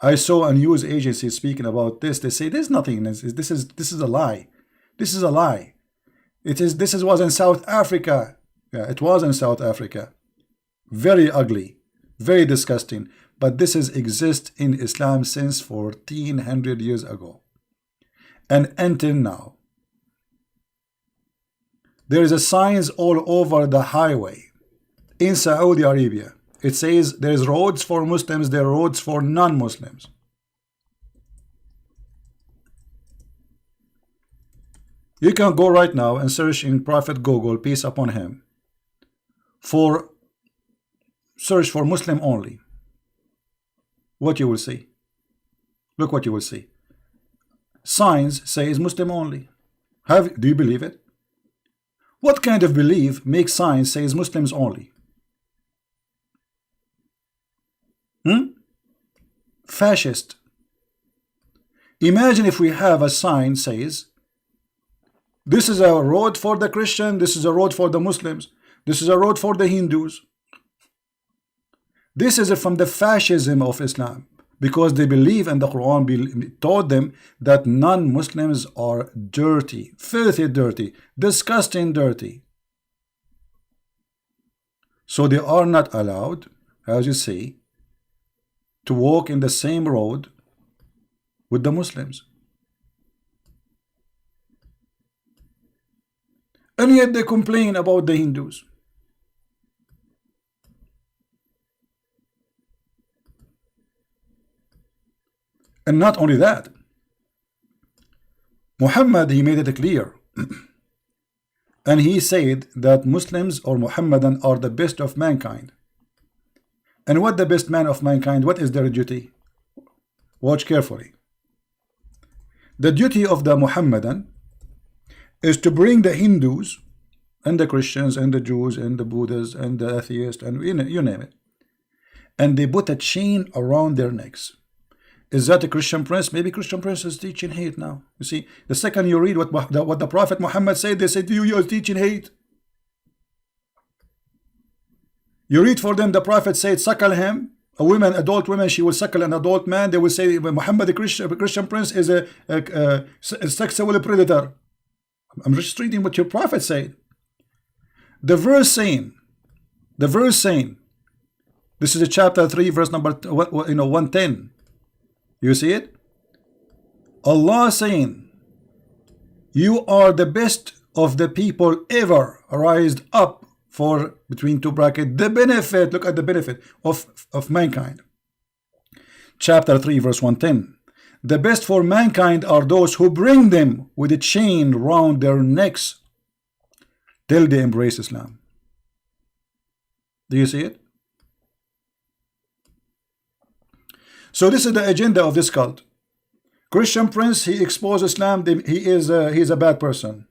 I saw a news agency speaking about this. They say there's nothing. This is a lie. This is a lie. This was in South Africa. Yeah, it was in South Africa. Very ugly, very disgusting. But this exists in Islam since 1400 years ago. And until now, there is a signs all over the highway in Saudi Arabia. It says there's roads for Muslims, there are roads for non-Muslims. You can go right now and search in Prophet Google, peace upon him, search for Muslim only. What you will see. Look what you will see. Signs says Muslim only. Do you believe it? What kind of belief makes signs says Muslims only? Fascist. Imagine if we have a sign says this is a road for the Christian, this is a road for the Muslims, this is a road for the Hindus. This is from the fascism of Islam, because they believe, and the Quran taught them that non-Muslims are dirty, filthy dirty, disgusting dirty. So they are not allowed, as you see, to walk in the same road with the Muslims. And yet they complain about the Hindus. And not only that, Muhammad, he made it clear. And he said that Muslims or Muhammadan are the best of mankind. And what the best man of mankind, what is their duty? Watch carefully. The duty of the Muhammadan is to bring the Hindus and the Christians and the Jews and the Buddhists and the atheists and you name it. And they put a chain around their necks. Is that a Christian prince? Maybe Christian prince is teaching hate now. You see, the second you read what the Prophet Muhammad said, they said you are teaching hate. You read for them, the Prophet said, suckle him. A woman, adult woman, she will suckle an adult man. They will say Muhammad, the Christian prince, is a sexual predator. I'm just reading what your Prophet said. The verse saying, this is a chapter 3, verse number 110. You see it? Allah saying, you are the best of the people ever raised up for, between two brackets, the benefit, look at the benefit of mankind. Chapter 3, verse 110. The best for mankind are those who bring them with a chain round their necks till they embrace Islam. Do you see it? So this is the agenda of this cult. Christian prince, he exposed Islam. He is a bad person.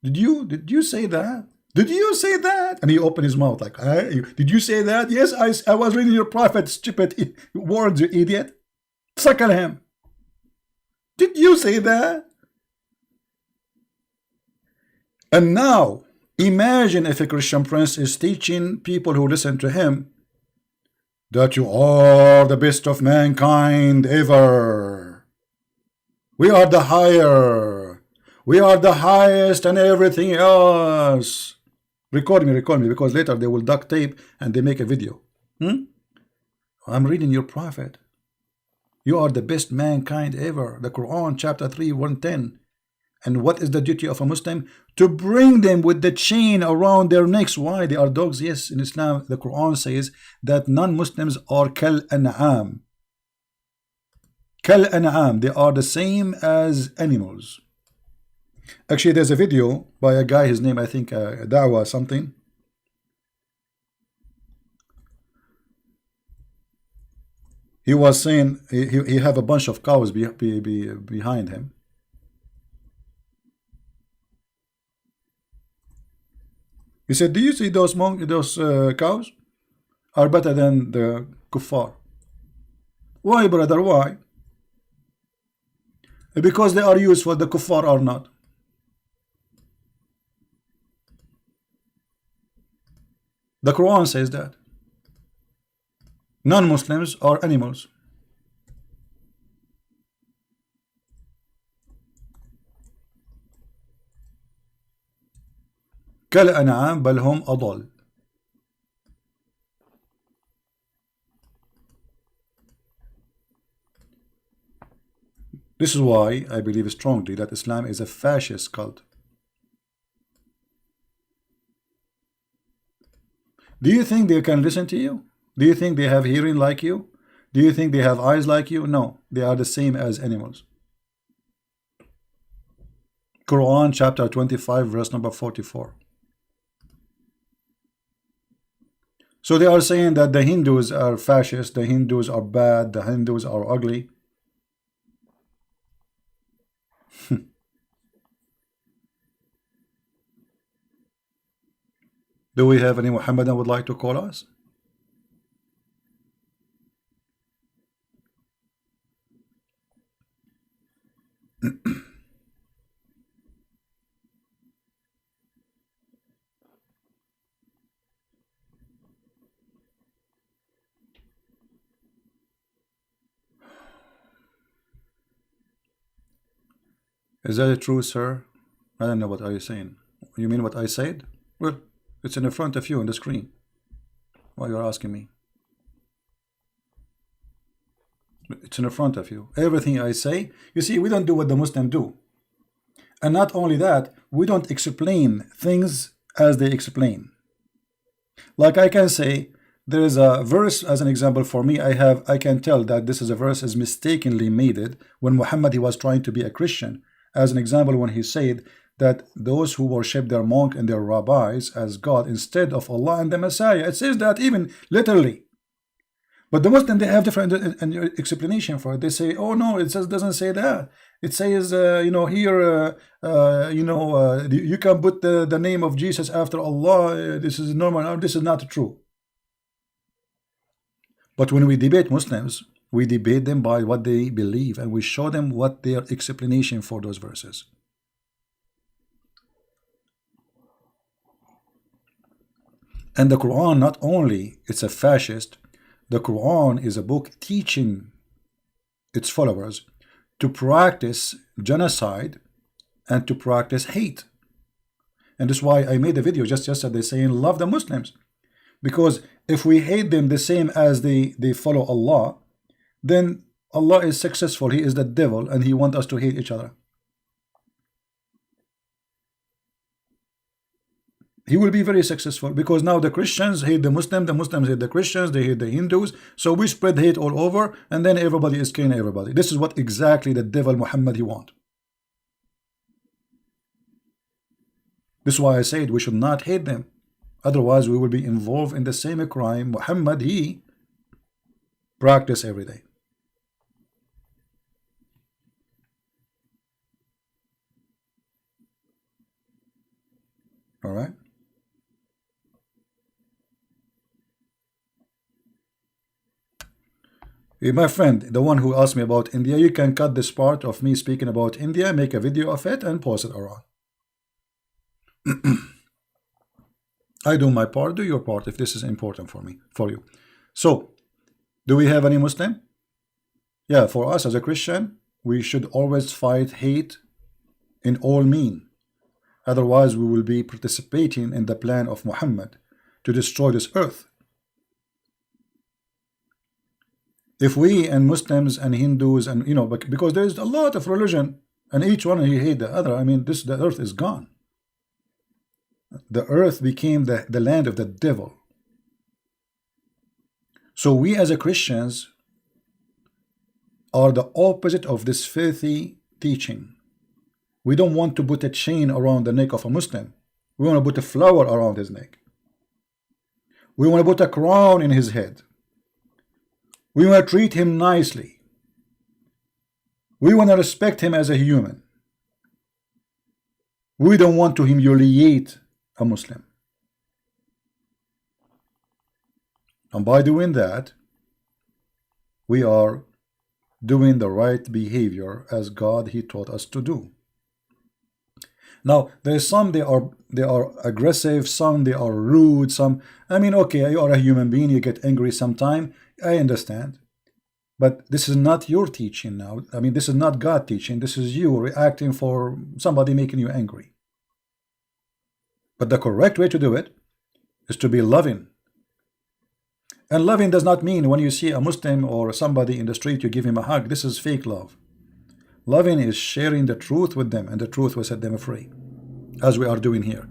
Did you say that? Did you say that? And he opened his mouth like, did you say that? Yes, I was reading your prophet's stupid words, you idiot. Suckle him. Did you say that? And now, imagine if a Christian prince is teaching people who listen to him that you are the best of mankind ever. We are the higher. We are the highest and everything else. Record me, because later they will duct tape and they make a video. I'm reading your prophet. You are the best mankind ever. The Quran, chapter 3, 110. And what is the duty of a Muslim? To bring them with the chain around their necks. Why? They are dogs. Yes, in Islam, the Quran says that non-Muslims are kal an'am. Kal an'am. They are the same as animals. Actually, there's a video by a guy, his name, I think, Dawah something. He was saying he have a bunch of cows behind him. He said, do you see those cows are better than the kuffar? Why, brother? Why? Because they are used for the kuffar or not. The Quran says that non-Muslims are animals. كالأنعام بل هم أضل. This is why I believe strongly that Islam is a fascist cult. Do you think they can listen to you? Do you think they have hearing like you? Do you think they have eyes like you? No, they are the same as animals. Quran chapter 25 verse number 44. So they are saying that the Hindus are fascist, the Hindus are bad, the Hindus are ugly. Do we have any Muhammadan would like to call us? Is that true, sir? I don't know what are you saying. You mean what I said? Well, it's in front of you on the screen. Why you're asking me? It's in front of you. Everything I say, you see, we don't do what the Muslims do. And not only that, we don't explain things as they explain. Like I can say, there is a verse as an example for me. I can tell that this is a verse is mistakenly made it when Muhammad he was trying to be a Christian. As an example, when he said that those who worship their monk and their rabbis as God instead of Allah and the Messiah. It says that even literally. But the Muslim, they have different explanation for it. They say, oh no, it doesn't say that. It says, here, you can put the name of Jesus after Allah. This is normal. No, this is not true. But when we debate Muslims, we debate them by what they believe, and we show them what their explanation for those verses. And the Quran, not only it's a fascist, the Quran is a book teaching its followers to practice genocide and to practice hate. And that's why I made a video just yesterday saying love the Muslims. Because if we hate them the same as they follow Allah, then Allah is successful. He is the devil and he wants us to hate each other. He will be very successful because now the Christians hate the Muslims hate the Christians, they hate the Hindus. So we spread hate all over and then everybody is killing everybody. This is what exactly the devil Muhammad he wants. This is why I said we should not hate them. Otherwise we will be involved in the same crime Muhammad he practice every day. All right. Hey, my friend, the one who asked me about India, you can cut this part of me speaking about India, make a video of it, and post it around. I do my part, do your part if this is important for you. So, do we have any Muslim? Yeah, for us as a Christian, we should always fight hate in all means. Otherwise, we will be participating in the plan of Muhammad to destroy this earth. If we and Muslims and Hindus and because there's a lot of religion and each one he hate the other. I mean, the earth is gone. The earth became the land of the devil. So we as a Christians are the opposite of this filthy teaching. We don't want to put a chain around the neck of a Muslim. We want to put a flower around his neck. We want to put a crown in his head. We want to treat him nicely. We want to respect him as a human. We don't want to humiliate a Muslim. And by doing that, we are doing the right behavior as God he taught us to do. Now there's some they are aggressive, some they are rude, some, I mean, okay, you are a human being, you get angry sometime, I understand. But this is not your teaching now. I mean, this is not God teaching, this is you reacting for somebody making you angry. But the correct way to do it is to be loving. And loving does not mean when you see a Muslim or somebody in the street you give him a hug. This is fake love. Loving is sharing the truth with them, and the truth will set them free, as we are doing here.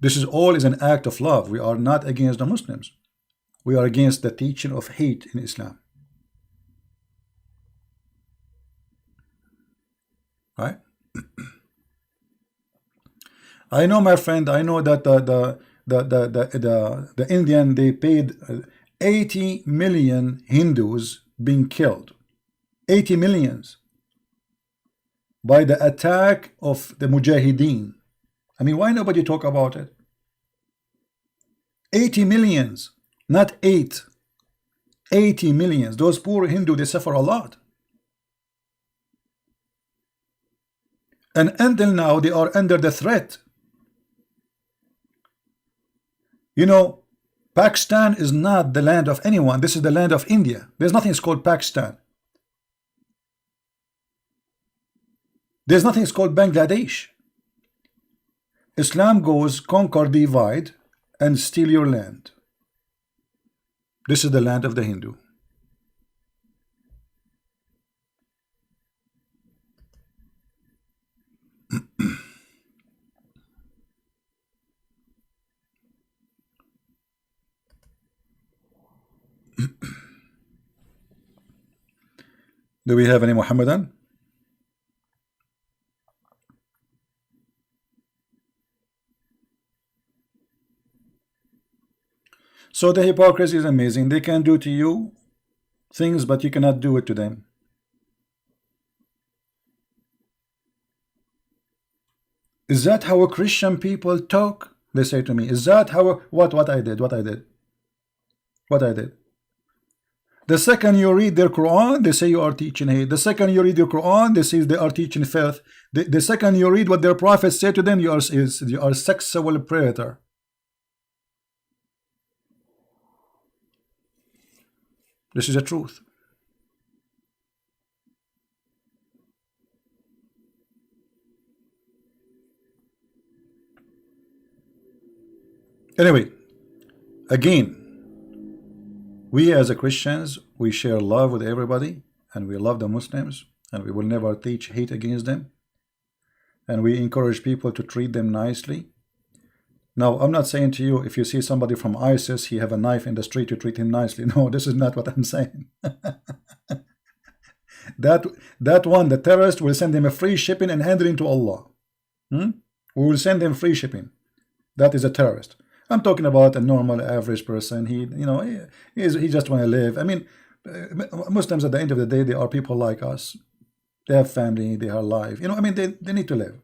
This is all is an act of love. We are not against the Muslims. We are against the teaching of hate in Islam. Right? I know, my friend, I know that the Indian, they paid 80 million Hindus being killed. 80 millions by the attack of the Mujahideen. I mean, why nobody talk about it? 80 millions, not 8. 80 millions. Those poor Hindu, they suffer a lot. And until now, they are under the threat. You know, Pakistan is not the land of anyone. This is the land of India. There's nothing called Pakistan. There's nothing called Bangladesh. Islam goes conquer, divide, and steal your land. This is the land of the Hindu. Do we have any Muhammadan? So the hypocrisy is amazing. They can do to you things, but you cannot do it to them. Is that how Christian people talk? They say to me, is that how what I did? The second you read their Quran, they say you are teaching hate. The second you read your Quran, they say they are teaching filth. The second you read what their prophets say to them, you are a sexual predator. This is the truth. Anyway, again, we as a Christians, we share love with everybody, and we love the Muslims, and we will never teach hate against them, and we encourage people to treat them nicely. Now, I'm not saying to you, if you see somebody from ISIS, he have a knife in the street, you treat him nicely. No, this is not what I'm saying. that one, the terrorist, will send him a free shipping and hand it into Allah. We will send him free shipping. That is a terrorist. I'm talking about a normal, average person. He just want to live. I mean, Muslims at the end of the day, they are people like us. They have family, they are alive. I mean, they need to live.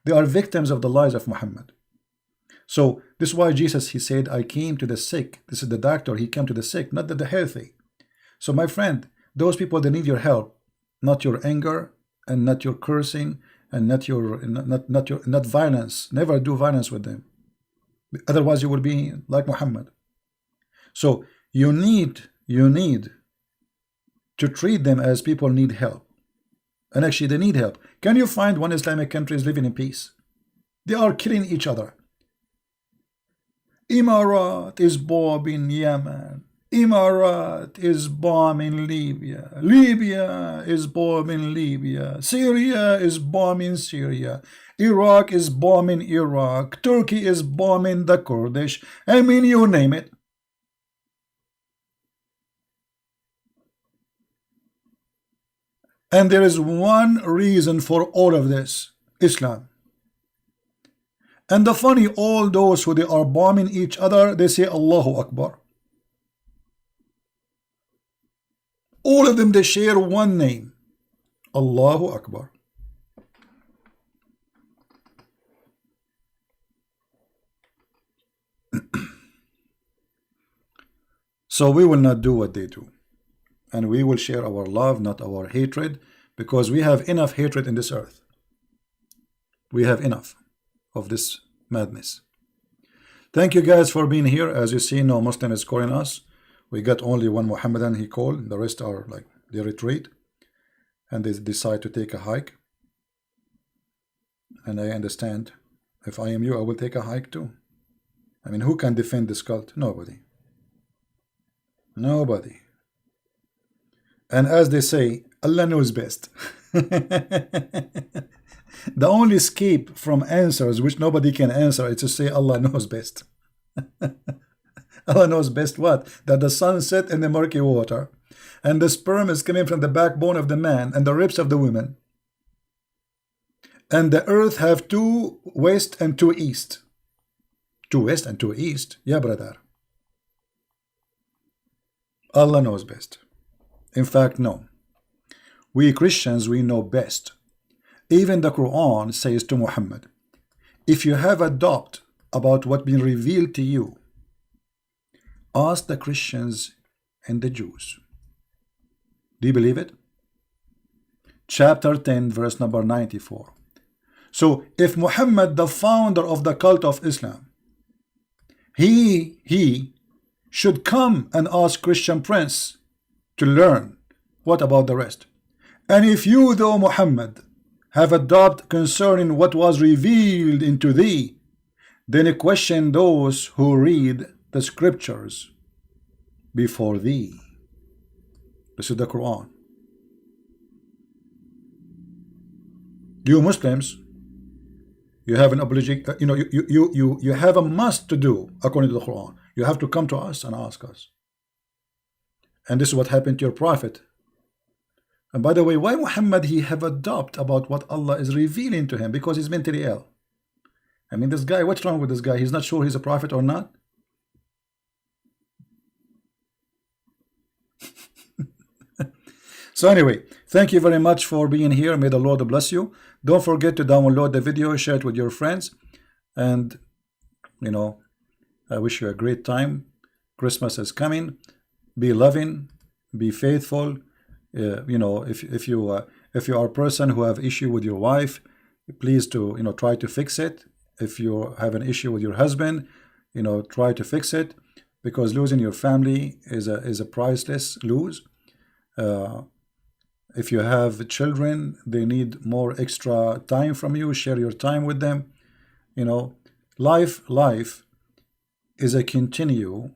They are victims of the lies of Muhammad. So this is why Jesus, he said, I came to the sick. This is the doctor. He came to the sick, not the healthy. So my friend, those people, they need your help, not your anger, and not your cursing, and not violence. Never do violence with them. Otherwise, you will be like Muhammad. So you need to treat them as people need help. And actually, they need help. Can you find one Islamic country is living in peace? They are killing each other. Emirat is bombing Yemen. Emirat is bombing Libya. Libya is bombing Libya. Syria is bombing Syria. Iraq is bombing Iraq. Turkey is bombing the Kurdish. I mean, you name it. And there is one reason for all of this: Islam. And the funny, all those who they are bombing each other, they say Allahu Akbar. All of them, they share one name: Allahu Akbar. So we will not do what they do, and we will share our love, not our hatred, because we have enough hatred in this earth. We have enough of this madness. Thank you guys for being here. As you see, no Muslim is calling us. We got only one Muhammadan he called. The rest are like, they retreat and they decide to take a hike. And I understand. If I am you, I will take a hike too. I mean, who can defend this cult? Nobody. Nobody. And as they say, Allah knows best. The only escape from answers which nobody can answer is to say Allah knows best. Allah knows best what? That the sun set in the murky water, and the sperm is coming from the backbone of the man and the ribs of the woman, and the earth have 2 west and 2 east. 2 west and 2 east? Yeah, brother. Allah knows best. In fact, no. We Christians, we know best. Even the Quran says to Muhammad, if you have a doubt about what been revealed to you, ask the Christians and the Jews. Do you believe it? Chapter 10, verse number 94. So if Muhammad, the founder of the cult of Islam, he should come and ask Christian Prince to learn. What about the rest? And if you, though Muhammad, have a doubt concerning what was revealed into thee, then question those who read the scriptures before thee. This is the Quran. You Muslims, you have an obligation, you have a must to do according to the Quran. You have to come to us and ask us. And this is what happened to your prophet. And by the way, why Muhammad he have a doubt about what Allah is revealing to him? Because he's mentally ill. I mean, this guy, what's wrong with this guy? He's not sure he's a prophet or not. So anyway, thank you very much for being here. May the Lord bless you. Don't forget to download the video, share it with your friends, and I wish you a great time. Christmas is coming. Be loving, be faithful. If you are a person who have issue with your wife, please to try to fix it. If you have an issue with your husband, try to fix it, because losing your family is a priceless lose. If you have children, they need more extra time from you. Share your time with them. Life is a continue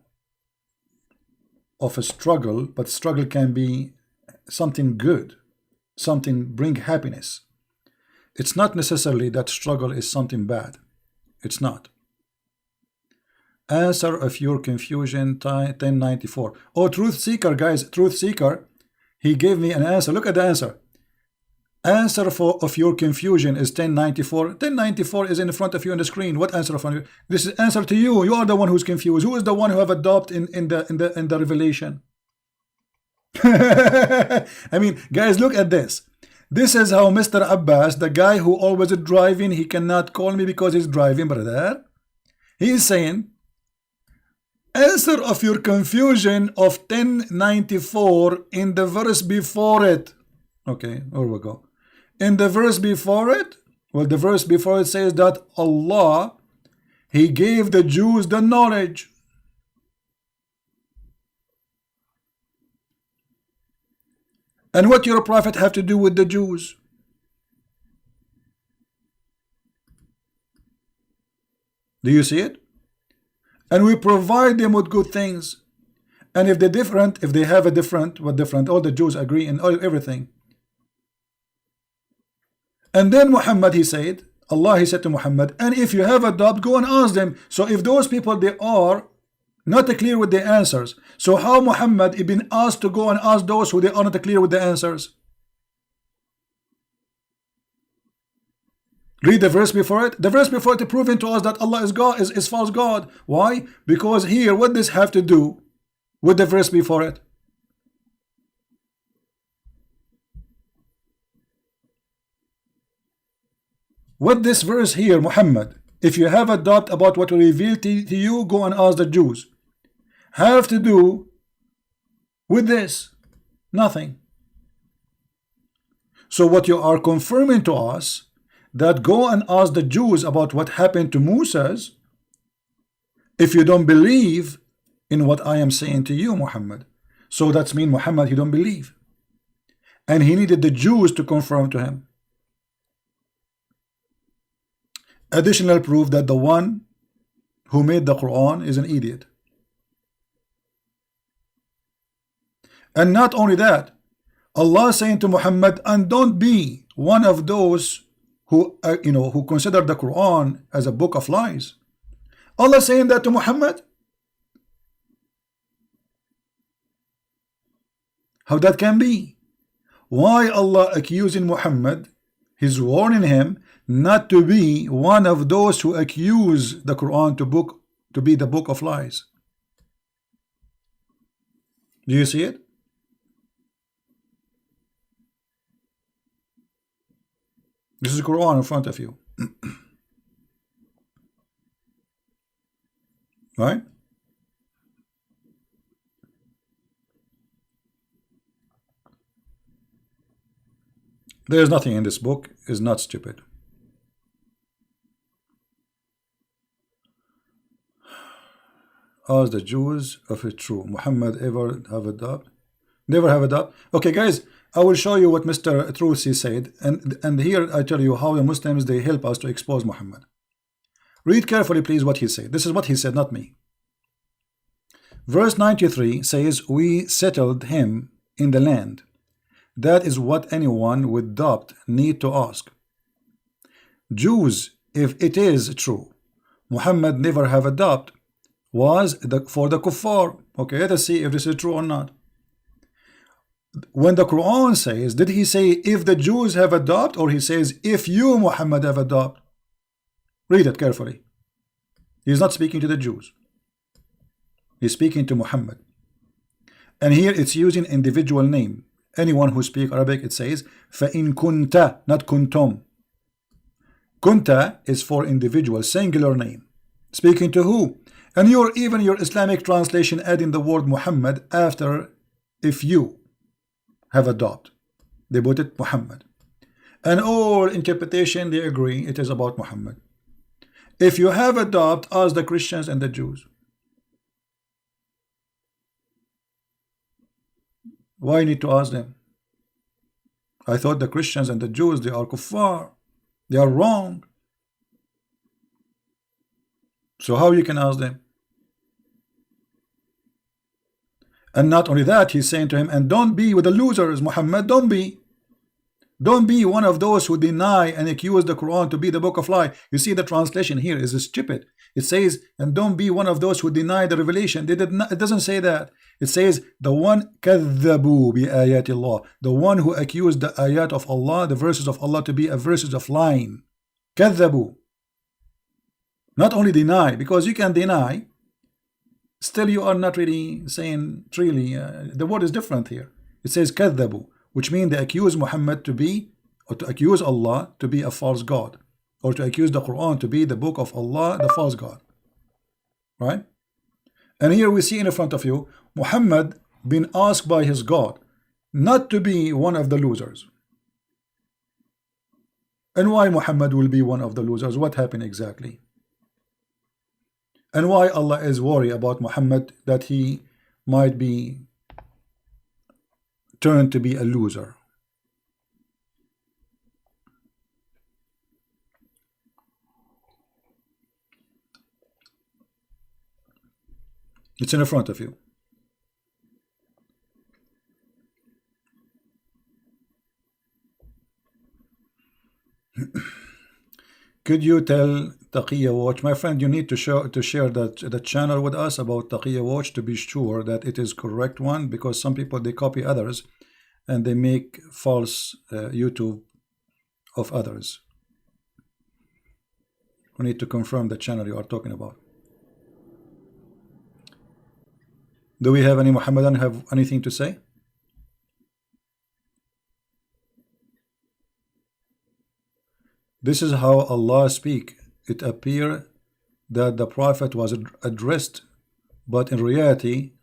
of a struggle, but struggle can be something good, something bring happiness. It's not necessarily that struggle is something bad. It's not. Answer of your confusion, 1094. Oh, Truth Seeker, guys, Truth Seeker, he gave me an answer. Look at the answer. Answer of your confusion is 1094. 1094 is in front of you on the screen. What answer from you? This is answer to you. You are the one who's confused. Who is the one who have a doubt in the revelation? I mean, guys, look at this. This is how Mr. Abbas, the guy who always is driving, he cannot call me because he's driving, brother. He is saying, answer of your confusion of 1094 in the verse before it. Okay, here we go. In the verse before it, well, the verse before it says that Allah, he gave the Jews the knowledge. And what your prophet have to do with the Jews? Do you see it? And we provide them with good things. And if they're different, if they have a different, what different? All the Jews agree in everything. And then Muhammad, he said, Allah, he said to Muhammad, and if you have a doubt, go and ask them. So if those people, they are not clear with the answers, so how Muhammad is been asked to go and ask those who they are not clear with the answers? Read the verse before it. The verse before it proving to us that Allah is God, is false God. Why? Because here, what does have to do with the verse before it? What this verse here, Muhammad, if you have a doubt about what we revealed to you, go and ask the Jews, have to do with this? Nothing. So what you are confirming to us, that go and ask the Jews about what happened to Moses, if you don't believe in what I am saying to you, Muhammad. So that's mean Muhammad, he don't believe. And he needed the Jews to confirm to him. Additional proof that the one who made the Quran is an idiot. And not only that, Allah saying to Muhammad, and don't be one of those who who consider the Quran as a book of lies. Allah saying that to Muhammad. How that can be? Why Allah accusing Muhammad? He's warning him not to be one of those who accuse the Quran to be the book of lies. Do you see it? This is Quran in front of you. Right? There is nothing in this book is not stupid. Ask the Jews if it's true. Muhammad ever have a doubt? Never have a doubt. Okay, guys, I will show you what Mr. Trucy said, and here I tell you how the Muslims, they help us to expose Muhammad. Read carefully, please, what he said. This is what he said, not me. Verse 93 says, we settled him in the land. That is what anyone with doubt need to ask. Jews, if it is true, Muhammad never have a doubt, was for the kuffar. Okay, let us see if this is true or not. When the Quran says, did he say if the Jews have a doubt, or he says if you, Muhammad, have a doubt? Read it carefully. He's not speaking to the Jews. He's speaking to Muhammad. And here it's using individual name. Anyone who speaks Arabic, it says فَإِن كُنْتَ, not كُنْتُمْ. Kunta is for individual, singular name. Speaking to who? And even your Islamic translation adding the word Muhammad after if you have a doubt. They put it Muhammad. And all interpretation, they agree it is about Muhammad. If you have a doubt, ask the Christians and the Jews. Why need to ask them? I thought the Christians and the Jews, they are kuffar. They are wrong. So how you can ask them? And not only that, he's saying to him, and don't be with the losers, Muhammad, don't be. Don't be one of those who deny and accuse the Quran to be the book of lie. You see the translation here is stupid. It says, and don't be one of those who deny the revelation. It doesn't say that. It says, the one كذبوا بآيات الله, the one who accused the ayat of Allah, the verses of Allah, to be a verses of lying. كذبوا. Not only deny, because you can deny, still you are not really saying truly. The word is different here. It says كذبوا, which means they accuse Muhammad to be, or to accuse Allah to be a false God, or to accuse the Quran to be the book of Allah, the false God. Right? And here we see in front of you, Muhammad been asked by his God not to be one of the losers. And why Muhammad will be one of the losers? What happened exactly? And why Allah is worried about Muhammad, that he might be turned to be a loser? It's in front of you. Could you tell Taqiyya Watch, my friend, you need to share the channel with us about Taqiyya Watch to be sure that it is correct one, because some people, they copy others and they make false YouTube of others. We need to confirm the channel you are talking about. Do we have any Muhammadan have anything to say? This is how Allah speak. It appear that the Prophet was addressed, but in reality,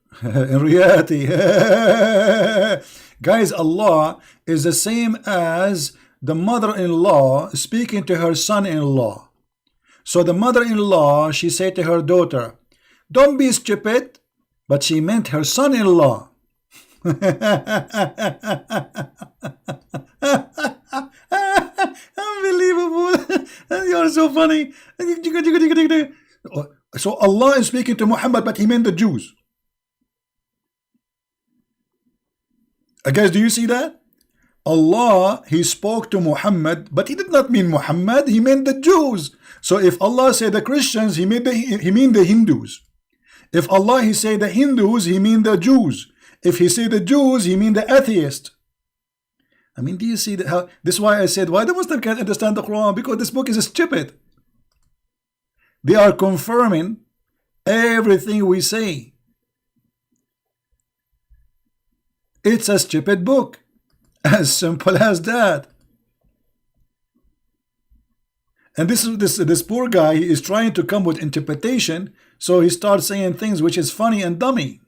guys, Allah is the same as the mother-in-law speaking to her son-in-law. So the mother-in-law, she said to her daughter, "Don't be stupid," but she meant her son-in-law. Unbelievable. You are so funny. So Allah is speaking to Muhammad, but he meant the Jews. Guys, do you see that? Allah, he spoke to Muhammad, but he did not mean Muhammad, he meant the Jews. So if Allah said the Christians, he meant the Hindus. If Allah, he said the Hindus, he mean the Jews. If he said the Jews, he mean the atheist. I mean, do you see that? How this is why I said, why the Muslim can't understand the Quran? Because this book is stupid. They are confirming everything we say. It's a stupid book. As simple as that. And this poor guy is trying to come with interpretation, so he starts saying things which is funny and dummy.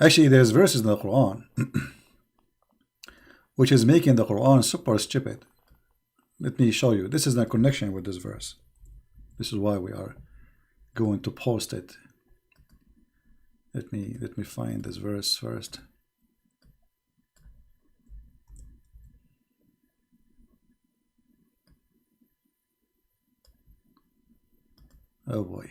Actually, there's verses in the Quran which is making the Quran super stupid. Let me show you. This is the connection with this verse. This is why we are going to post it. Let me find this verse first. Oh boy.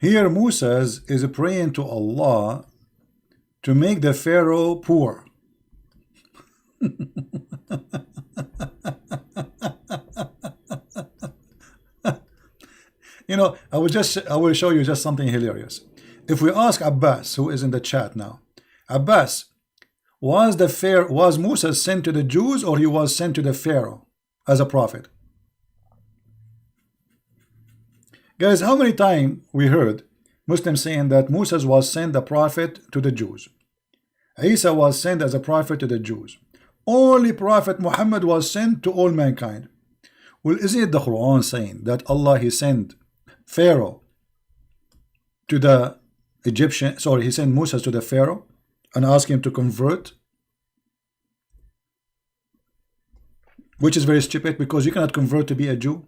Here Moses is praying to Allah to make the Pharaoh poor. You know, I will show you just something hilarious. If we ask Abbas, who is in the chat now, Abbas, was Moses sent to the Jews, or he was sent to the Pharaoh as a prophet? Guys, how many times we heard Muslims saying that Moses was sent a prophet to the Jews, Isa was sent as a prophet to the Jews, only Prophet Muhammad was sent to all mankind? Well, isn't it the Quran saying that Allah, he sent Pharaoh to the Egyptian, sorry, he sent Moses to the Pharaoh and asked him to convert? Which is very stupid, because you cannot convert to be a Jew.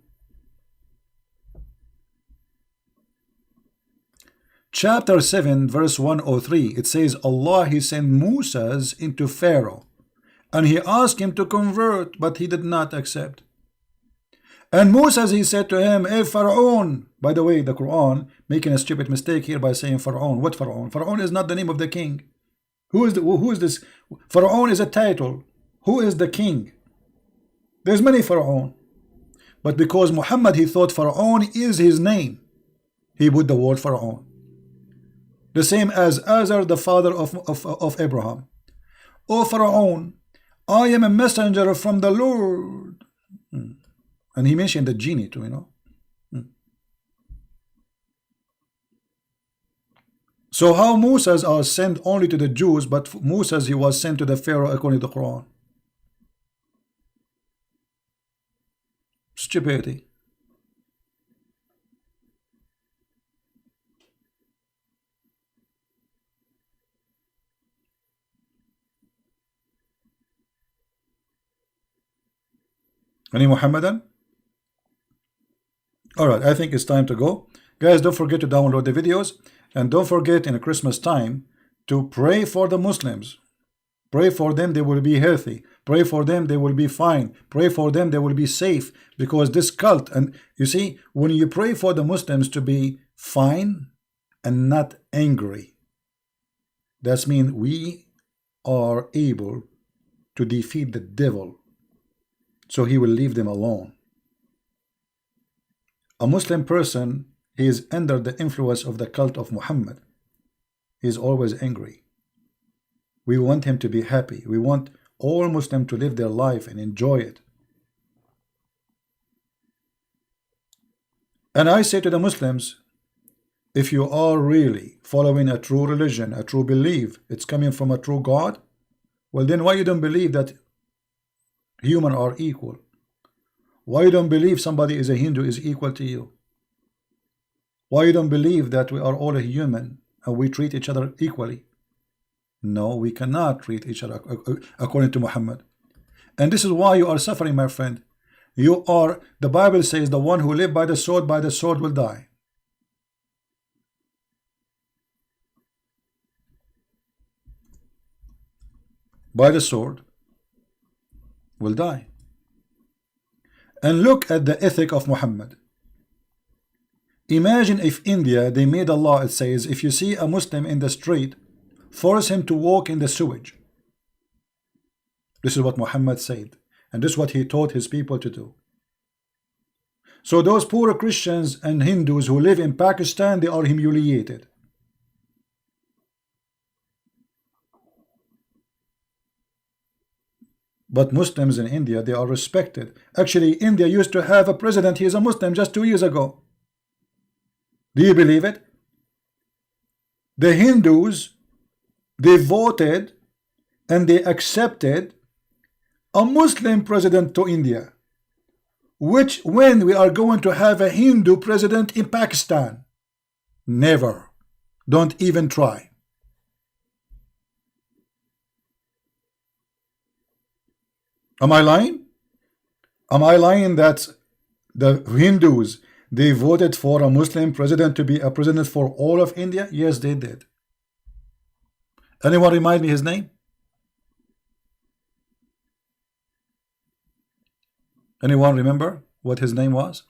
Chapter 7 verse 103, it says Allah, he sent Moses into Pharaoh and he asked him to convert, but he did not accept. And Moses, he said to him, "Hey Pharaoh," by the way, the Quran making a stupid mistake here by saying Pharaoh. What Pharaoh? Pharaoh is not the name of the king. Who is this? Pharaoh is a title. Who is the king? There's many Pharaoh, but because Muhammad, he thought Pharaoh is his name, he put the word Pharaoh. The same as Azar, the father of Abraham. "O Pharaoh, I am a messenger from the Lord." And he mentioned the genie too, you know. So how Moses are sent only to the Jews, but Moses he was sent to the Pharaoh according to the Quran? Stupidity. Any Muhammadan? Alright, I think it's time to go. Guys, don't forget to download the videos. And don't forget in Christmas time to pray for the Muslims. Pray for them, they will be healthy. Pray for them, they will be fine. Pray for them, they will be safe. Because this cult, and you see, when you pray for the Muslims to be fine and not angry, that means we are able to defeat the devil. So he will leave them alone. A Muslim person, he is under the influence of the cult of Muhammad. He is always angry. We want him to be happy. We want all Muslims to live their life and enjoy it. And I say to the Muslims, if you are really following a true religion, a true belief, it's coming from a true God, well then why you don't believe that humans are equal? Why you don't believe somebody is a Hindu is equal to you? Why you don't believe that we are all a human and we treat each other equally? No, we cannot treat each other according to Muhammad. And this is why you are suffering, my friend. You are, the Bible says, the one who live by the sword will die. By the sword will die. And look at the ethic of Muhammad. Imagine if India, they made a law, it says, if you see a Muslim in the street, force him to walk in the sewage. This is what Muhammad said. And this is what he taught his people to do. So those poor Christians and Hindus who live in Pakistan, they are humiliated. But Muslims in India, they are respected. Actually, India used to have a president, he is a Muslim just 2 years ago. Do you believe it? The Hindus, they voted and they accepted a Muslim president to India. Which, when we are going to have a Hindu president in Pakistan? Never. Don't even try. Am I lying? Am I lying that the Hindus, they voted for a Muslim president to be a president for all of India? Yes, they did. Anyone remind me his name? Anyone remember what his name was?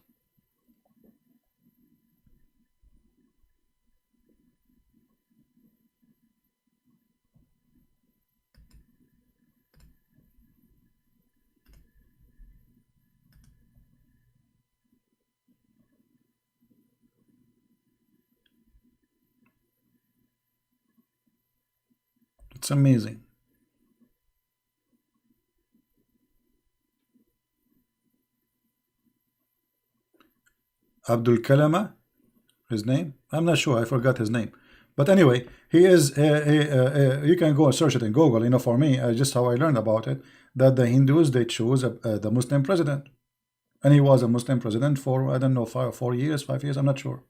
It's amazing. Abdul Kalama, his name? I'm not sure. I forgot his name. But anyway, he is. You can go and search it in Google. You know, for me, just how I learned about it, that the Hindus they chose the Muslim president, and he was a Muslim president for I don't know 4 years, 5 years. I'm not sure.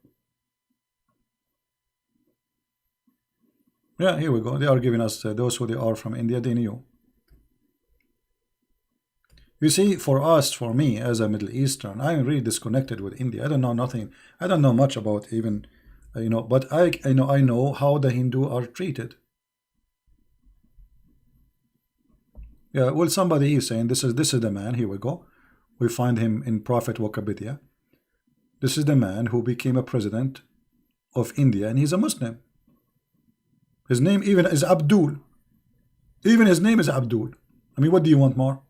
Yeah, here we go. They are giving us those who they are from India. They knew. You see, for us, for me, as a Middle Eastern, I'm really disconnected with India. I don't know nothing. I don't know much about even, you know. But I know how the Hindu are treated. Yeah. Well, somebody is saying this is the man. Here we go. We find him in Prophet Wikipedia. This is the man who became a president of India, and he's a Muslim. His name even is Abdul. Even his name is Abdul. I mean, what do you want more?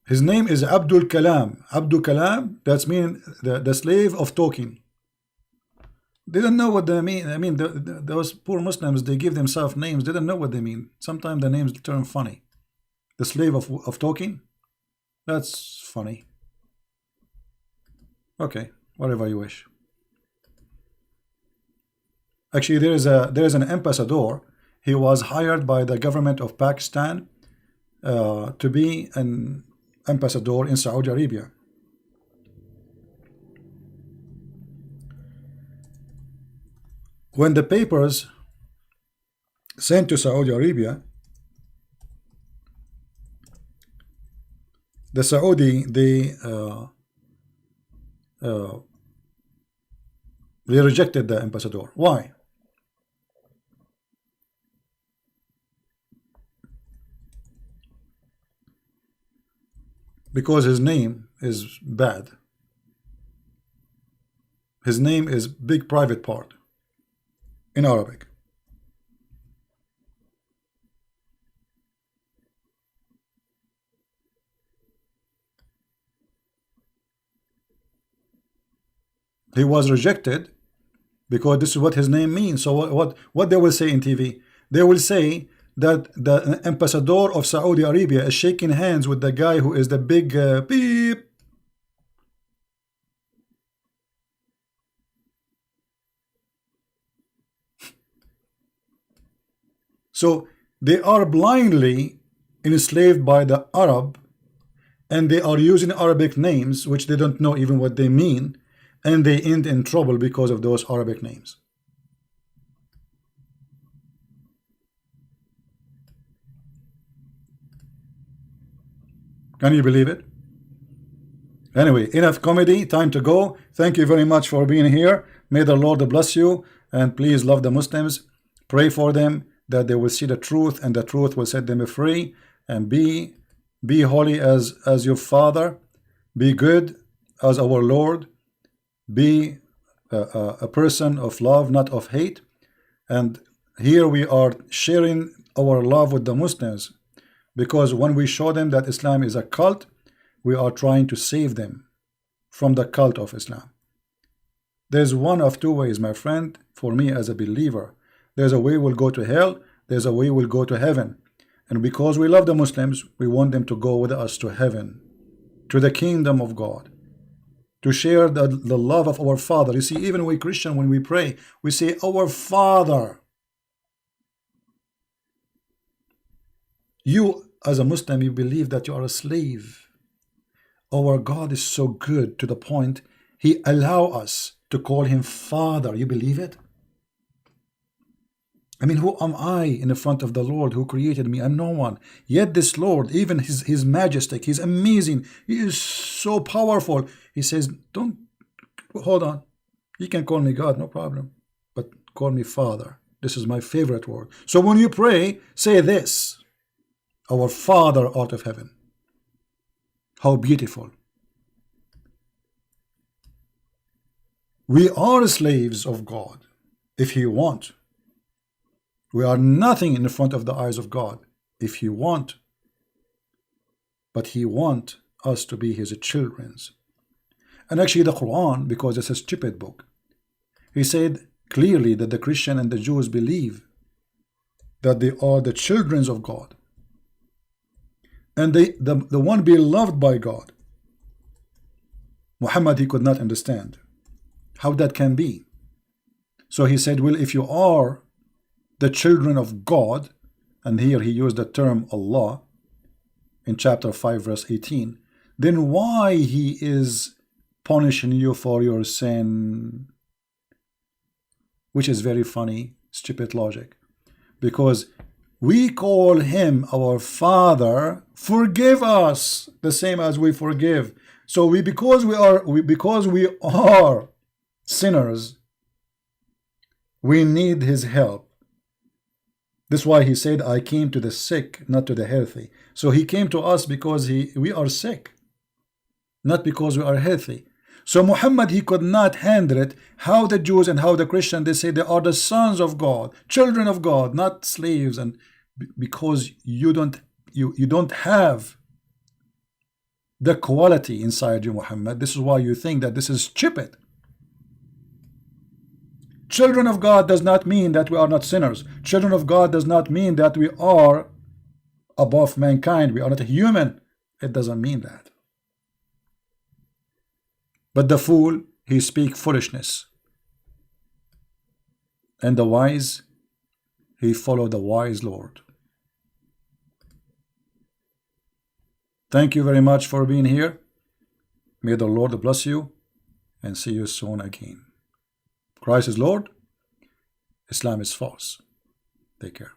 His name is Abdul Kalam. Abdul Kalam, that's mean the slave of talking. They don't know what they mean. I mean, those poor Muslims, they give themselves names. They don't know what they mean. Sometimes the names turn funny. The slave of talking? That's funny. Okay. whatever you wish. Actually, there is an ambassador. He was hired by the government of Pakistan to be an ambassador in Saudi Arabia. When the papers sent to Saudi Arabia, the Saudi they rejected the ambassador. Why? Because his name is bad. His name is big private part in Arabic. He was rejected because this is what his name means. So what they will say in TV? They will say that the ambassador of Saudi Arabia is shaking hands with the guy who is the big beep. So they are blindly enslaved by the Arab, and they are using Arabic names which they don't know even what they mean, and they end in trouble because of those Arabic names. Can you believe it? Anyway, enough comedy, time to go. Thank you very much for being here. May the Lord bless you, and please love the Muslims. Pray for them that they will see the truth, and the truth will set them free. And be holy as your Father. Be good as our Lord. Be a person of love, not of hate. And here we are sharing our love with the Muslims, because when we show them that Islam is a cult, we are trying to save them from the cult of Islam. There's one of two ways, my friend, for me as a believer. There's a way we'll go to hell, there's a way we'll go to heaven. And because we love the Muslims, we want them to go with us to heaven, to the kingdom of God, to share the love of our Father. You see, even we Christian, when we pray, we say, our Father. You, as a Muslim, you believe that you are a slave. Our God is so good to the point He allows us to call Him Father. You believe it? I mean, who am I in the front of the Lord who created me? I'm no one. Yet this Lord, even His majestic, He's amazing. He is so powerful. He says, don't, hold on. You can call me God, no problem. But call me Father. This is my favorite word. So when you pray, say this. Our Father out of heaven. How beautiful. We are slaves of God if He want. We are nothing in the front of the eyes of God if He want. But He want us to be His children. And actually the Quran, because it's a stupid book, He said clearly that the Christian and the Jews believe that they are the children of God. And the one beloved by God. Muhammad, he could not understand how that can be. So he said, well, if you are the children of God, and here he used the term Allah in chapter 5 verse 18, then why He is punishing you for your sin? Which is very funny, stupid logic. Because we call Him our Father, forgive us the same as we forgive. So because we are sinners, we need His help. That's why He said, I came to the sick, not to the healthy. So He came to us because we are sick, not because we are healthy. So Muhammad, he could not handle it. How the Jews and how the Christians, they say they are the sons of God, children of God, not slaves. And because you don't have the quality inside you, Muhammad. This is why you think that this is stupid. Children of God does not mean that we are not sinners. Children of God does not mean that we are above mankind. We are not human. It doesn't mean that. But the fool, he speak foolishness. And the wise, he follow the wise Lord. Thank you very much for being here. May the Lord bless you, and see you soon again. Christ is Lord. Islam is false. Take care.